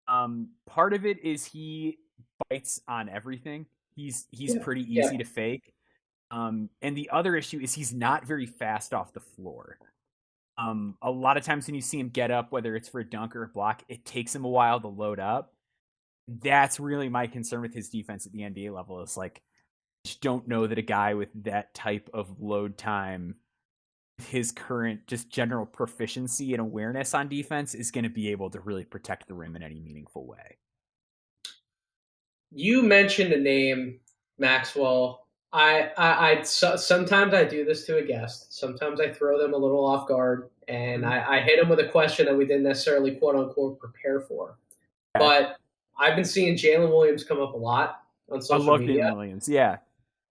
part of it is he bites on everything. He's pretty easy to fake. And the other issue is he's not very fast off the floor. A lot of times when you see him get up, whether it's for a dunk or a block, it takes him a while to load up. That's really my concern with his defense at the NBA level, is like, I just don't know that a guy with that type of load time, his current just general proficiency and awareness on defense, is going to be able to really protect the rim in any meaningful way. You mentioned a name, Maxwell. Sometimes I do this to a guest. Sometimes I throw them a little off guard, and I hit them with a question that we didn't necessarily, quote unquote, prepare for. But I've been seeing Jalen Williams come up a lot on social media. I love Jalen Williams. Yeah.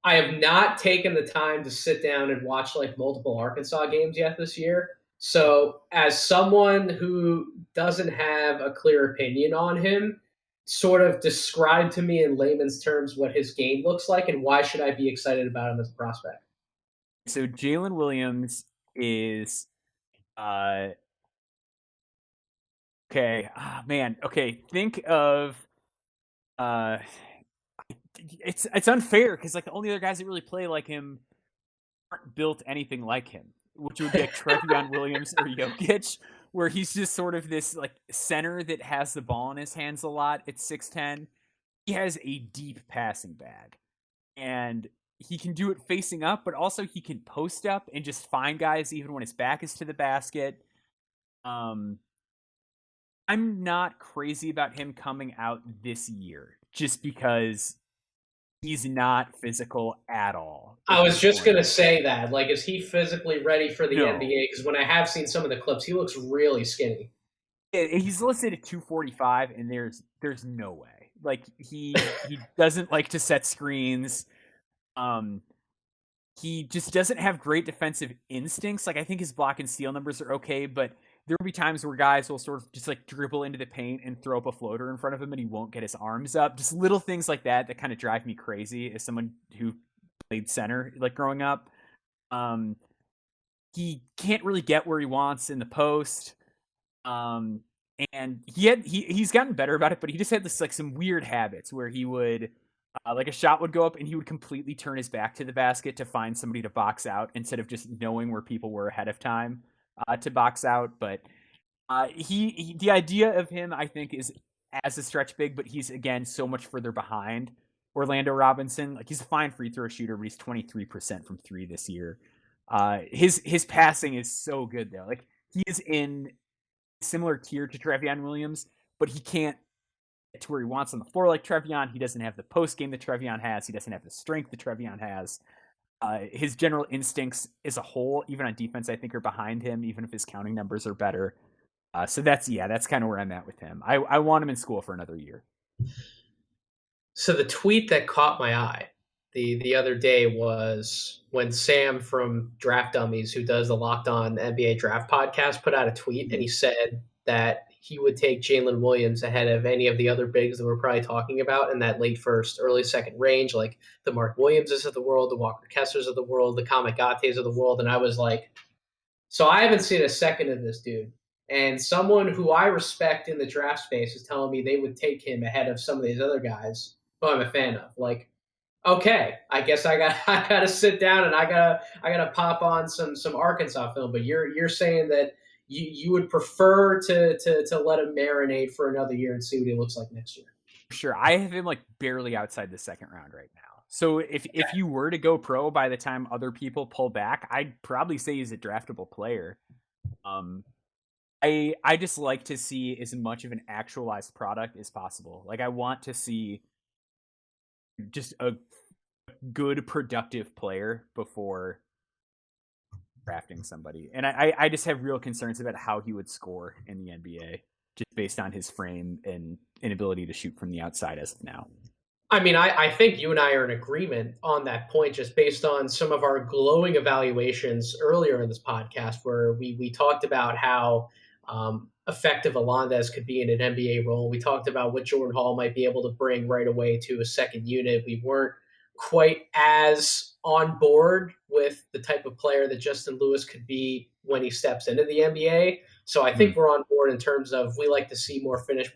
I have not taken the time to sit down and watch like multiple Arkansas games yet this year. So, as someone who doesn't have a clear opinion on him, sort of describe to me in layman's terms what his game looks like and why should I be excited about him as a prospect? So Jalen Williams is uh okay. Man, okay. Think of uh it's unfair because like the only other guys that really play like him aren't built anything like him, which would be like Trevion Williams or Jokic, where he's just sort of this like center that has the ball in his hands a lot at 6'10". He has a deep passing bag. And he can do it facing up, but also he can post up and just find guys even when his back is to the basket. Um, I'm not crazy about him coming out this year just because he's not physical at all. I was just going to say that. Like, is he physically ready for the NBA? Because when I have seen some of the clips, he looks really skinny. He's listed at 245, and there's no way. Like, he doesn't like to set screens. He just doesn't have great defensive instincts. Like, I think his block and steal numbers are okay, but there will be times where guys will sort of just like dribble into the paint and throw up a floater in front of him and he won't get his arms up. Just little things like that kind of drive me crazy as someone who played center like growing up. He can't really get where he wants in the post. And he's gotten better about it, but he just had this like some weird habits where he would like a shot would go up and he would completely turn his back to the basket to find somebody to box out instead of just knowing where people were ahead of time to box out. But he the idea of him, I think, is as a stretch big, but he's again so much further behind Orlando Robinson. Like he's a fine free throw shooter, but he's 23% from three this year. His passing is so good though. Like he is in similar tier to Trevion Williams, but he can't get to where he wants on the floor like Trevion. He doesn't have the post game that Trevion has. He doesn't have the strength that Trevion has. His general instincts as a whole, even on defense, I think are behind him, even if his counting numbers are better. So that's kind of where I'm at with him. I want him in school for another year. So the tweet that caught my eye the other day was when Sam from Draft Dummies, who does the Locked On NBA Draft podcast, put out a tweet and he said that he would take Jaylen Williams ahead of any of the other bigs that we're probably talking about in that late first, early second range, like the Mark Williamses of the world, the Walker Kesslers of the world, the Kamagates of the world. And I was like, so I haven't seen a second of this dude. And someone who I respect in the draft space is telling me they would take him ahead of some of these other guys who I'm a fan of. Like, okay, I guess I got to sit down and I gotta pop on some Arkansas film. But you're saying that you would prefer to let him marinate for another year and see what he looks like next year. Sure, I have him like barely outside the second round right now. So if you were to go pro by the time other people pull back, I'd probably say he's a draftable player. I just like to see as much of an actualized product as possible. Like I want to see just a good productive player before drafting somebody. And I just have real concerns about how he would score in the NBA just based on his frame and inability to shoot from the outside as of now. I mean, I think you and I are in agreement on that point just based on some of our glowing evaluations earlier in this podcast where we talked about how effective Alondes could be in an NBA role. We talked about what Jordan Hall might be able to bring right away to a second unit. We weren't quite as on board with the type of player that Justin Lewis could be when he steps into the NBA. So I think we're on board in terms of we like to see more finish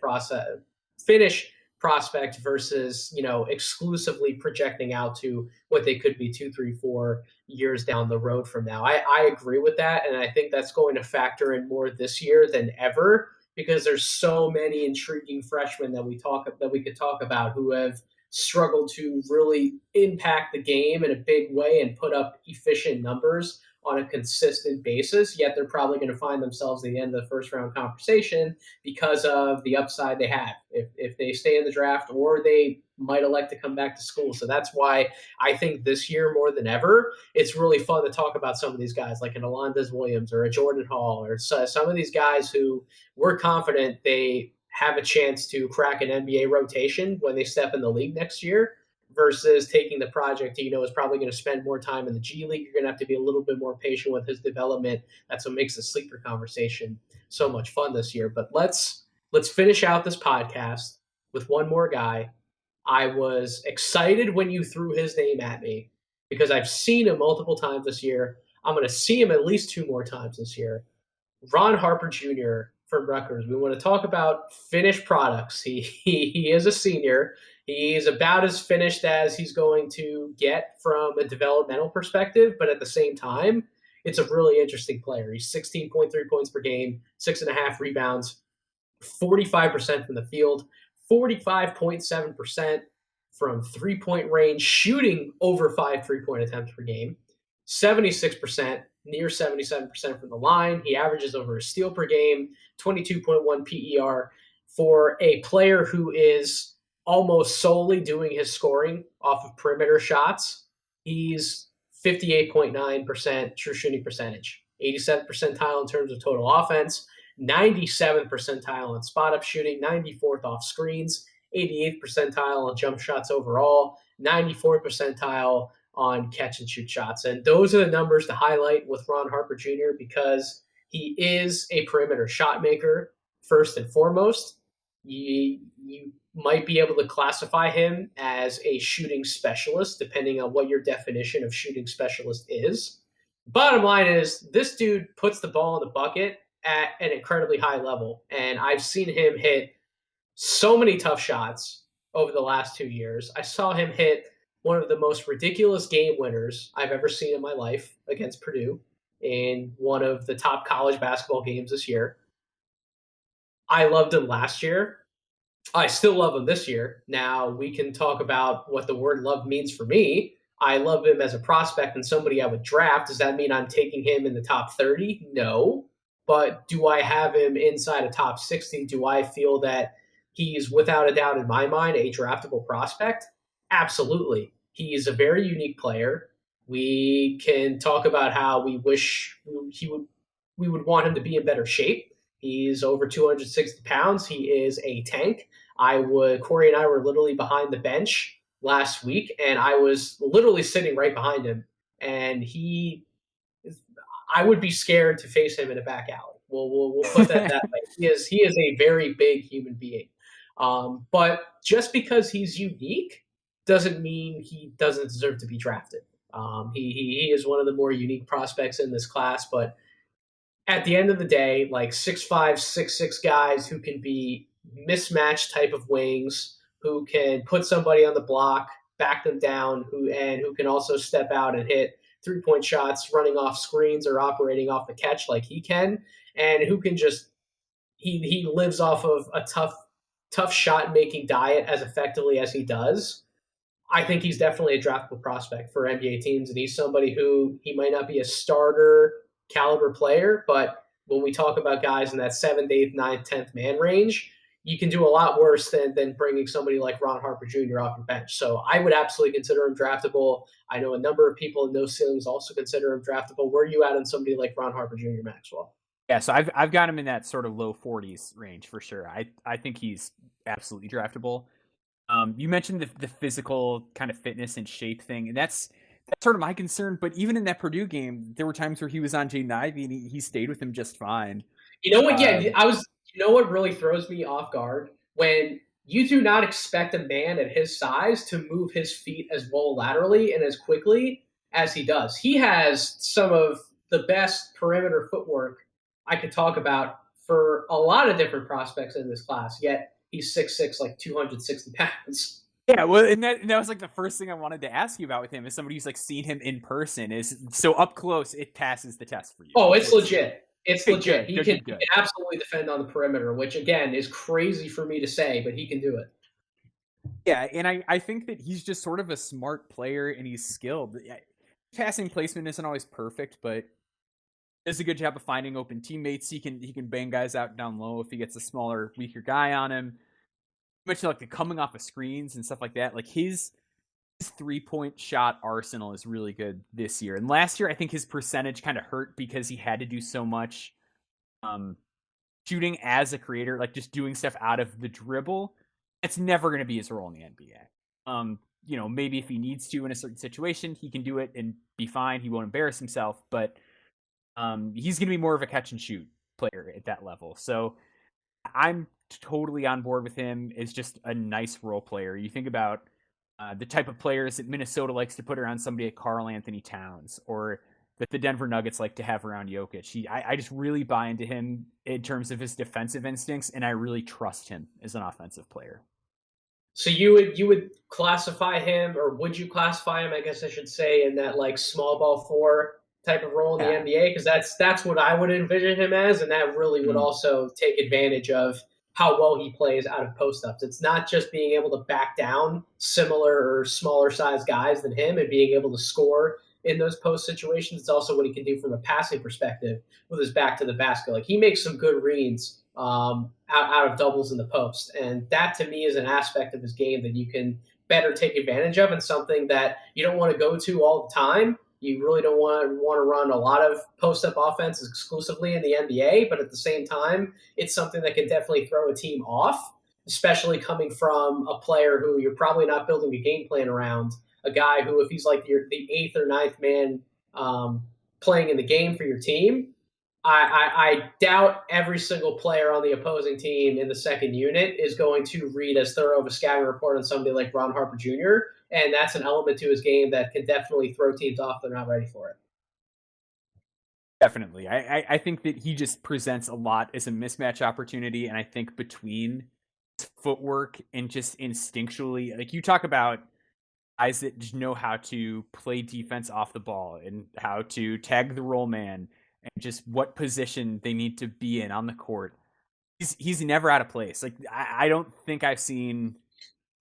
prospect versus, exclusively projecting out to what they could be 2, 3, 4 years down the road from now. I agree with that. And I think that's going to factor in more this year than ever because there's so many intriguing freshmen that we could talk about who have struggled to really impact the game in a big way and put up efficient numbers on a consistent basis, yet they're probably going to find themselves at the end of the first round conversation because of the upside they have if they stay in the draft or they might elect to come back to school. So that's why I think this year more than ever, it's really fun to talk about some of these guys like an Alondes Williams or a Jordan Hall or some of these guys who we're confident they have a chance to crack an NBA rotation when they step in the league next year. versus taking the project he is probably going to spend more time in the G League. You're going to have to be a little bit more patient with his development. That's what makes the sleeper conversation so much fun this year. But let's finish out this podcast with one more guy. I was excited when you threw his name at me because I've seen him multiple times this year. I'm going to see him at least 2 more times this year. Harper Jr. from Rutgers. We want to talk about finished products. He is a senior. He's about as finished as he's going to get from a developmental perspective, but at the same time, it's a really interesting player. He's 16.3 points per game, 6.5 rebounds, 45% from the field, 45.7% from three-point range, shooting over 5 3-point attempts per game, 76%, near 77% from the line. He averages over a steal per game, 22.1 PER. For a player who is almost solely doing his scoring off of perimeter shots, he's 58.9% true shooting percentage, 87th percentile in terms of total offense, 97th percentile in spot-up shooting, 94th off screens, 88th percentile on jump shots overall, 94th percentile on catch-and-shoot shots. And those are the numbers to highlight with Harper Jr. because he is a perimeter shot maker, first and foremost. You might be able to classify him as a shooting specialist, depending on what your definition of shooting specialist is. Bottom line is, this dude puts the ball in the bucket at an incredibly high level. And I've seen him hit so many tough shots over the last 2 years. I saw him hit one of the most ridiculous game winners I've ever seen in my life against Purdue in one of the top college basketball games this year. I loved him last year. I still love him this year. Now, we can talk about what the word love means for me. I love him as a prospect and somebody I would draft. Does that mean I'm taking him in the top 30? No. But do I have him inside a top 60? Do I feel that he's, without a doubt in my mind, a draftable prospect? Absolutely. He is a very unique player. We can talk about how we wish we would want him to be in better shape. He's over 260 pounds. He is a tank. Corey and I were literally behind the bench last week, and I was literally sitting right behind him. And I would be scared to face him in a back alley. We'll put that way. He is a very big human being. But just because he's unique doesn't mean he doesn't deserve to be drafted. He is one of the more unique prospects in this class, but at the end of the day, like 6'5", 6'6" guys who can be mismatched type of wings, who can put somebody on the block, back them down, who can also step out and hit 3-point shots, running off screens or operating off the catch like he can, and who can just he lives off of a tough shot making diet as effectively as he does. I think he's definitely a draftable prospect for NBA teams, and he's somebody who he might not be a starter caliber player, but when we talk about guys in that 7th, 8th, 9th, 10th man range, you can do a lot worse than bringing somebody like Harper Jr. off the bench. So I would absolutely consider him draftable. I know a number of people in those ceilings also consider him draftable. Where are you at on somebody like Harper Jr., Maxwell? Yeah, so I've got him in that sort of low 40s range for sure. I think he's absolutely draftable. You mentioned the physical kind of fitness and shape thing, and that's sort of my concern. But even in that Purdue game, there were times where he was on Jaden Ivey and he stayed with him just fine. You know what? Yeah, you know what really throws me off guard? When you do not expect a man at his size to move his feet as well laterally and as quickly as he does. He has some of the best perimeter footwork I could talk about for a lot of different prospects in this class, yet he's 6'6", like 260 pounds. Yeah, well, and that was like the first thing I wanted to ask you about with him is somebody who's like seen him in person. Is so up close, it passes the test for you. Oh, it's legit. It's legit. He can absolutely defend on the perimeter, which again is crazy for me to say, but he can do it. Yeah, and I think that he's just sort of a smart player and he's skilled. Passing placement isn't always perfect, but does a good job of finding open teammates. He can bang guys out down low if he gets a smaller, weaker guy on him. Much like the coming off of screens and stuff like that. Like his 3-point shot arsenal is really good this year. And last year, I think his percentage kind of hurt because he had to do so much shooting as a creator, like just doing stuff out of the dribble. It's never going to be his role in the NBA. maybe if he needs to in a certain situation, he can do it and be fine. He won't embarrass himself, but he's going to be more of a catch and shoot player at that level. So I'm totally on board with him as just a nice role player. You think about the type of players that Minnesota likes to put around somebody like Karl Anthony Towns, or that the Denver Nuggets like to have around Jokic. I just really buy into him in terms of his defensive instincts, and I really trust him as an offensive player. So you would classify him, or would you classify him, I guess I should say, in that like small ball four type of role in the NBA? Because that's what I would envision him as, and that really would also take advantage of how well he plays out of post-ups. It's not just being able to back down similar or smaller sized guys than him and being able to score in those post situations. It's also what he can do from a passing perspective with his back to the basket. Like, he makes some good reads out of doubles in the post. And that to me is an aspect of his game that you can better take advantage of, and something that you don't want to go to all the time. You really don't want to run a lot of post-up offenses exclusively in the NBA, but at the same time, it's something that can definitely throw a team off, especially coming from a player who you're probably not building a game plan around, a guy who, if he's like the eighth or ninth man playing in the game for your team, I doubt every single player on the opposing team in the second unit is going to read as thorough of a scouting report on somebody like Ron Harper Jr., and that's an element to his game that can definitely throw teams off if they're not ready for it. Definitely. I think that he just presents a lot as a mismatch opportunity, and I think between footwork and just instinctually, like, you talk about guys that just know how to play defense off the ball and how to tag the roll man and just what position they need to be in on the court. He's never out of place. Like, I don't think I've seen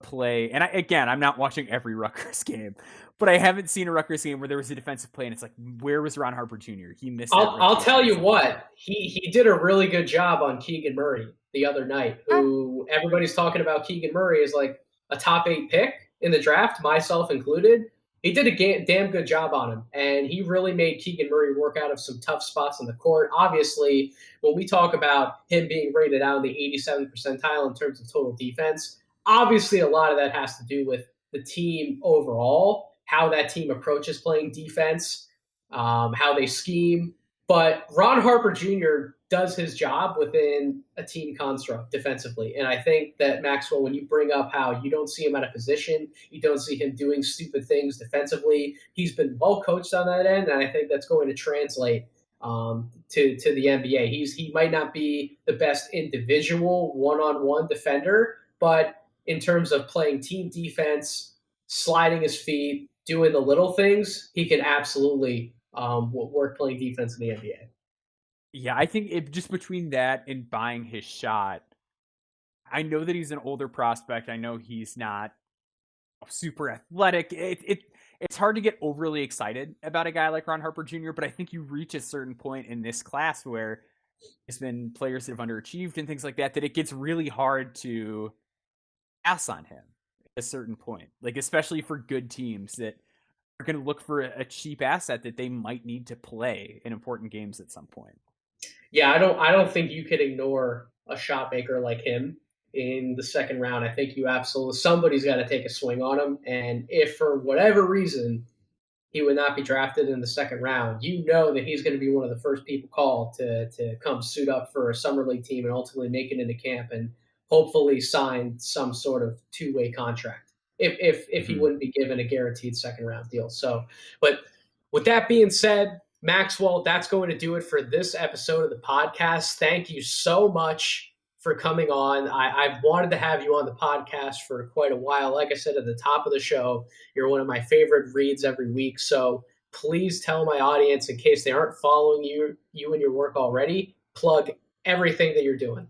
play, and I'm not watching every Rutgers game, but I haven't seen a Rutgers game where there was a defensive play and it's like, where was Ron Harper Jr.? He missed. I'll tell you what, he did a really good job on Keegan Murray the other night, who everybody's talking about. Keegan Murray is like a top 8 pick in the draft, myself included. He did a damn good job on him, and he really made Keegan Murray work out of some tough spots on the court. Obviously, when we talk about him being rated out in the 87th percentile in terms of total defense, obviously a lot of that has to do with the team overall, how that team approaches playing defense, how they scheme. But Ron Harper Jr. does his job within a team construct defensively. And I think that, Maxwell, when you bring up how you don't see him out of position, you don't see him doing stupid things defensively, he's been well coached on that end, and I think that's going to translate to the NBA. He might not be the best individual one-on-one defender, but in terms of playing team defense, sliding his feet, doing the little things, he can absolutely work playing defense in the NBA. Yeah, I think just between that and buying his shot, I know that he's an older prospect. I know he's not super athletic. It's hard to get overly excited about a guy like Ron Harper Jr., but I think you reach a certain point in this class where there's been players that have underachieved and things like that it gets really hard to pass on him at a certain point. Like, especially for good teams that are going to look for a cheap asset that they might need to play in important games at some point. Yeah, I don't think you could ignore a shot maker like him in the second round. I think somebody's got to take a swing on him. And if for whatever reason he would not be drafted in the second round, you know that he's going to be one of the first people called to come suit up for a summer league team and ultimately make it into camp and hopefully sign some sort of two-way contract if he wouldn't be given a guaranteed second round deal. So, but with that being said, Maxwell, that's going to do it for this episode of the podcast. Thank you so much for coming on. I've wanted to have you on the podcast for quite a while. Like I said at the top of the show, you're one of my favorite reads every week. So please tell my audience, in case they aren't following you and your work already, plug everything that you're doing.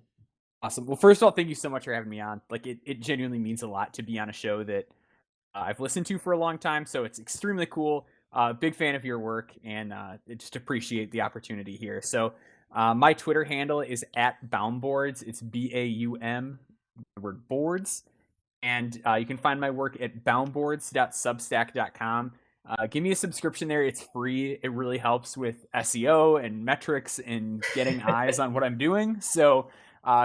Awesome. Well, first of all, thank you so much for having me on. Like, it genuinely means a lot to be on a show that I've listened to for a long time. So it's extremely cool. Big fan of your work, and just appreciate the opportunity here. So my Twitter handle is @Baumboards. It's BAUM, the word boards. And you can find my work at baumboards.substack.com. Give me a subscription there. It's free. It really helps with SEO and metrics and getting eyes on what I'm doing. So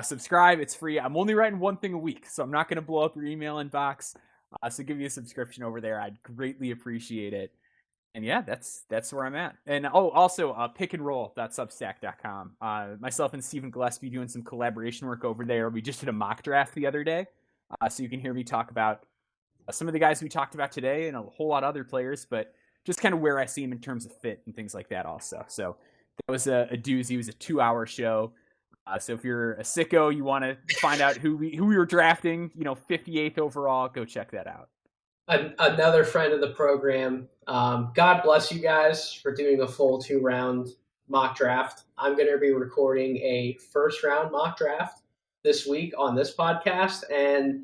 subscribe. It's free. I'm only writing one thing a week, so I'm not going to blow up your email inbox. So give me a subscription over there. I'd greatly appreciate it. And yeah, that's where I'm at. And also pickandroll.substack.com. Myself and Stephen Gillespie doing some collaboration work over there. We just did a mock draft the other day, so you can hear me talk about some of the guys we talked about today and a whole lot of other players, but just kind of where I see them in terms of fit and things like that also. So that was a doozy. It was a 2-hour show. So if you're a sicko, you want to find out who we were drafting, 58th overall, go check that out. Another friend of the program. God bless you guys for doing a full 2-round mock draft. I'm going to be recording a first-round mock draft this week on this podcast, and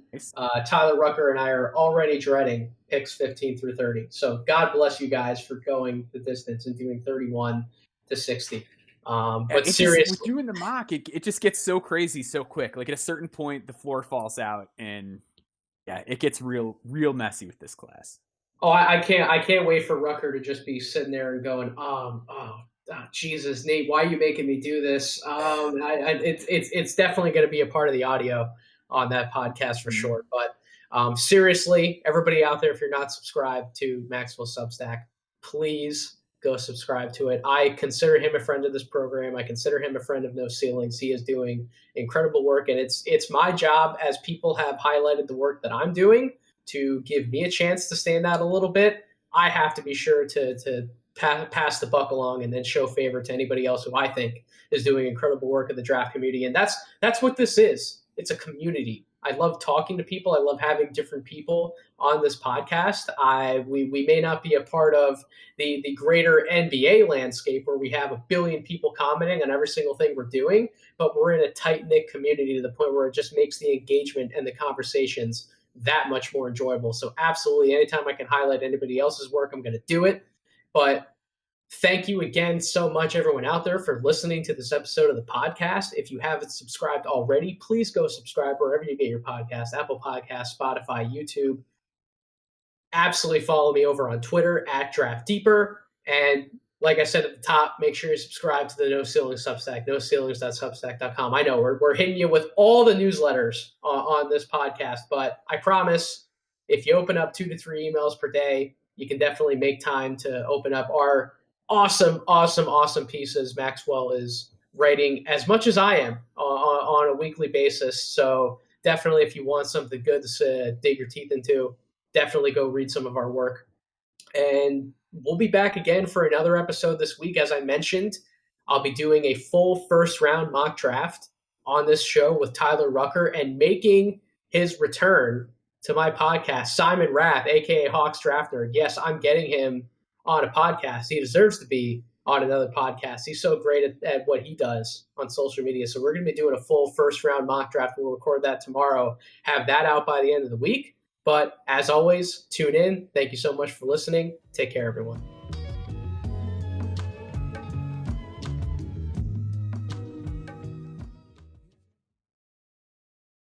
Tyler Rucker and I are already dreading picks 15 through 30. So God bless you guys for going the distance and doing 31 to 60. But seriously, with doing the mock, it just gets so crazy so quick. Like at a certain point, the floor falls out and yeah, it gets real messy with this class. Oh, I can't wait for Rucker to just be sitting there and going, Jesus, Nate, why are you making me do this? It's definitely going to be a part of the audio on that podcast for sure. But seriously, everybody out there, if you're not subscribed to Maxwell Substack, please go subscribe to it. I consider him a friend of this program. I consider him a friend of No Ceilings. He is doing incredible work, and it's my job, as people have highlighted the work that I'm doing, to give me a chance to stand out a little bit. I have to be sure to pass the buck along and then show favor to anybody else who I think is doing incredible work in the draft community. And that's what this is. It's a community. I love talking to people. I love having different people on this podcast. We may not be a part of the greater NBA landscape where we have 1 billion people commenting on every single thing we're doing, but we're in a tight-knit community to the point where it just makes the engagement and the conversations that much more enjoyable. So absolutely, anytime I can highlight anybody else's work, I'm going to do it. But thank you again so much, everyone out there, for listening to this episode of the podcast. If you haven't subscribed already, please go subscribe wherever you get your podcast, Apple Podcasts, Spotify, YouTube. Absolutely follow me over on Twitter @DraftDeeper. And like I said at the top, make sure you subscribe to the No Ceilings Substack, noceilings.substack.com. I know we're hitting you with all the newsletters on this podcast, but I promise if you open up 2 to 3 emails per day, you can definitely make time to open up our awesome pieces Maxwell is writing as much as I am on a weekly basis. So definitely, if you want something good to dig your teeth into, definitely go read some of our work. And we'll be back again for another episode this week. As I mentioned, I'll be doing a full first-round mock draft on this show with Tyler Rucker, and making his return to my podcast, Simon Rath, a.k.a. Hawks Draft Nerd. Yes, I'm getting him on a podcast. He deserves to be on another podcast. He's so great at what he does on social media. So we're going to be doing a full first-round mock draft. We'll record that tomorrow, have that out by the end of the week. But as always, tune in. Thank you so much for listening. Take care, everyone.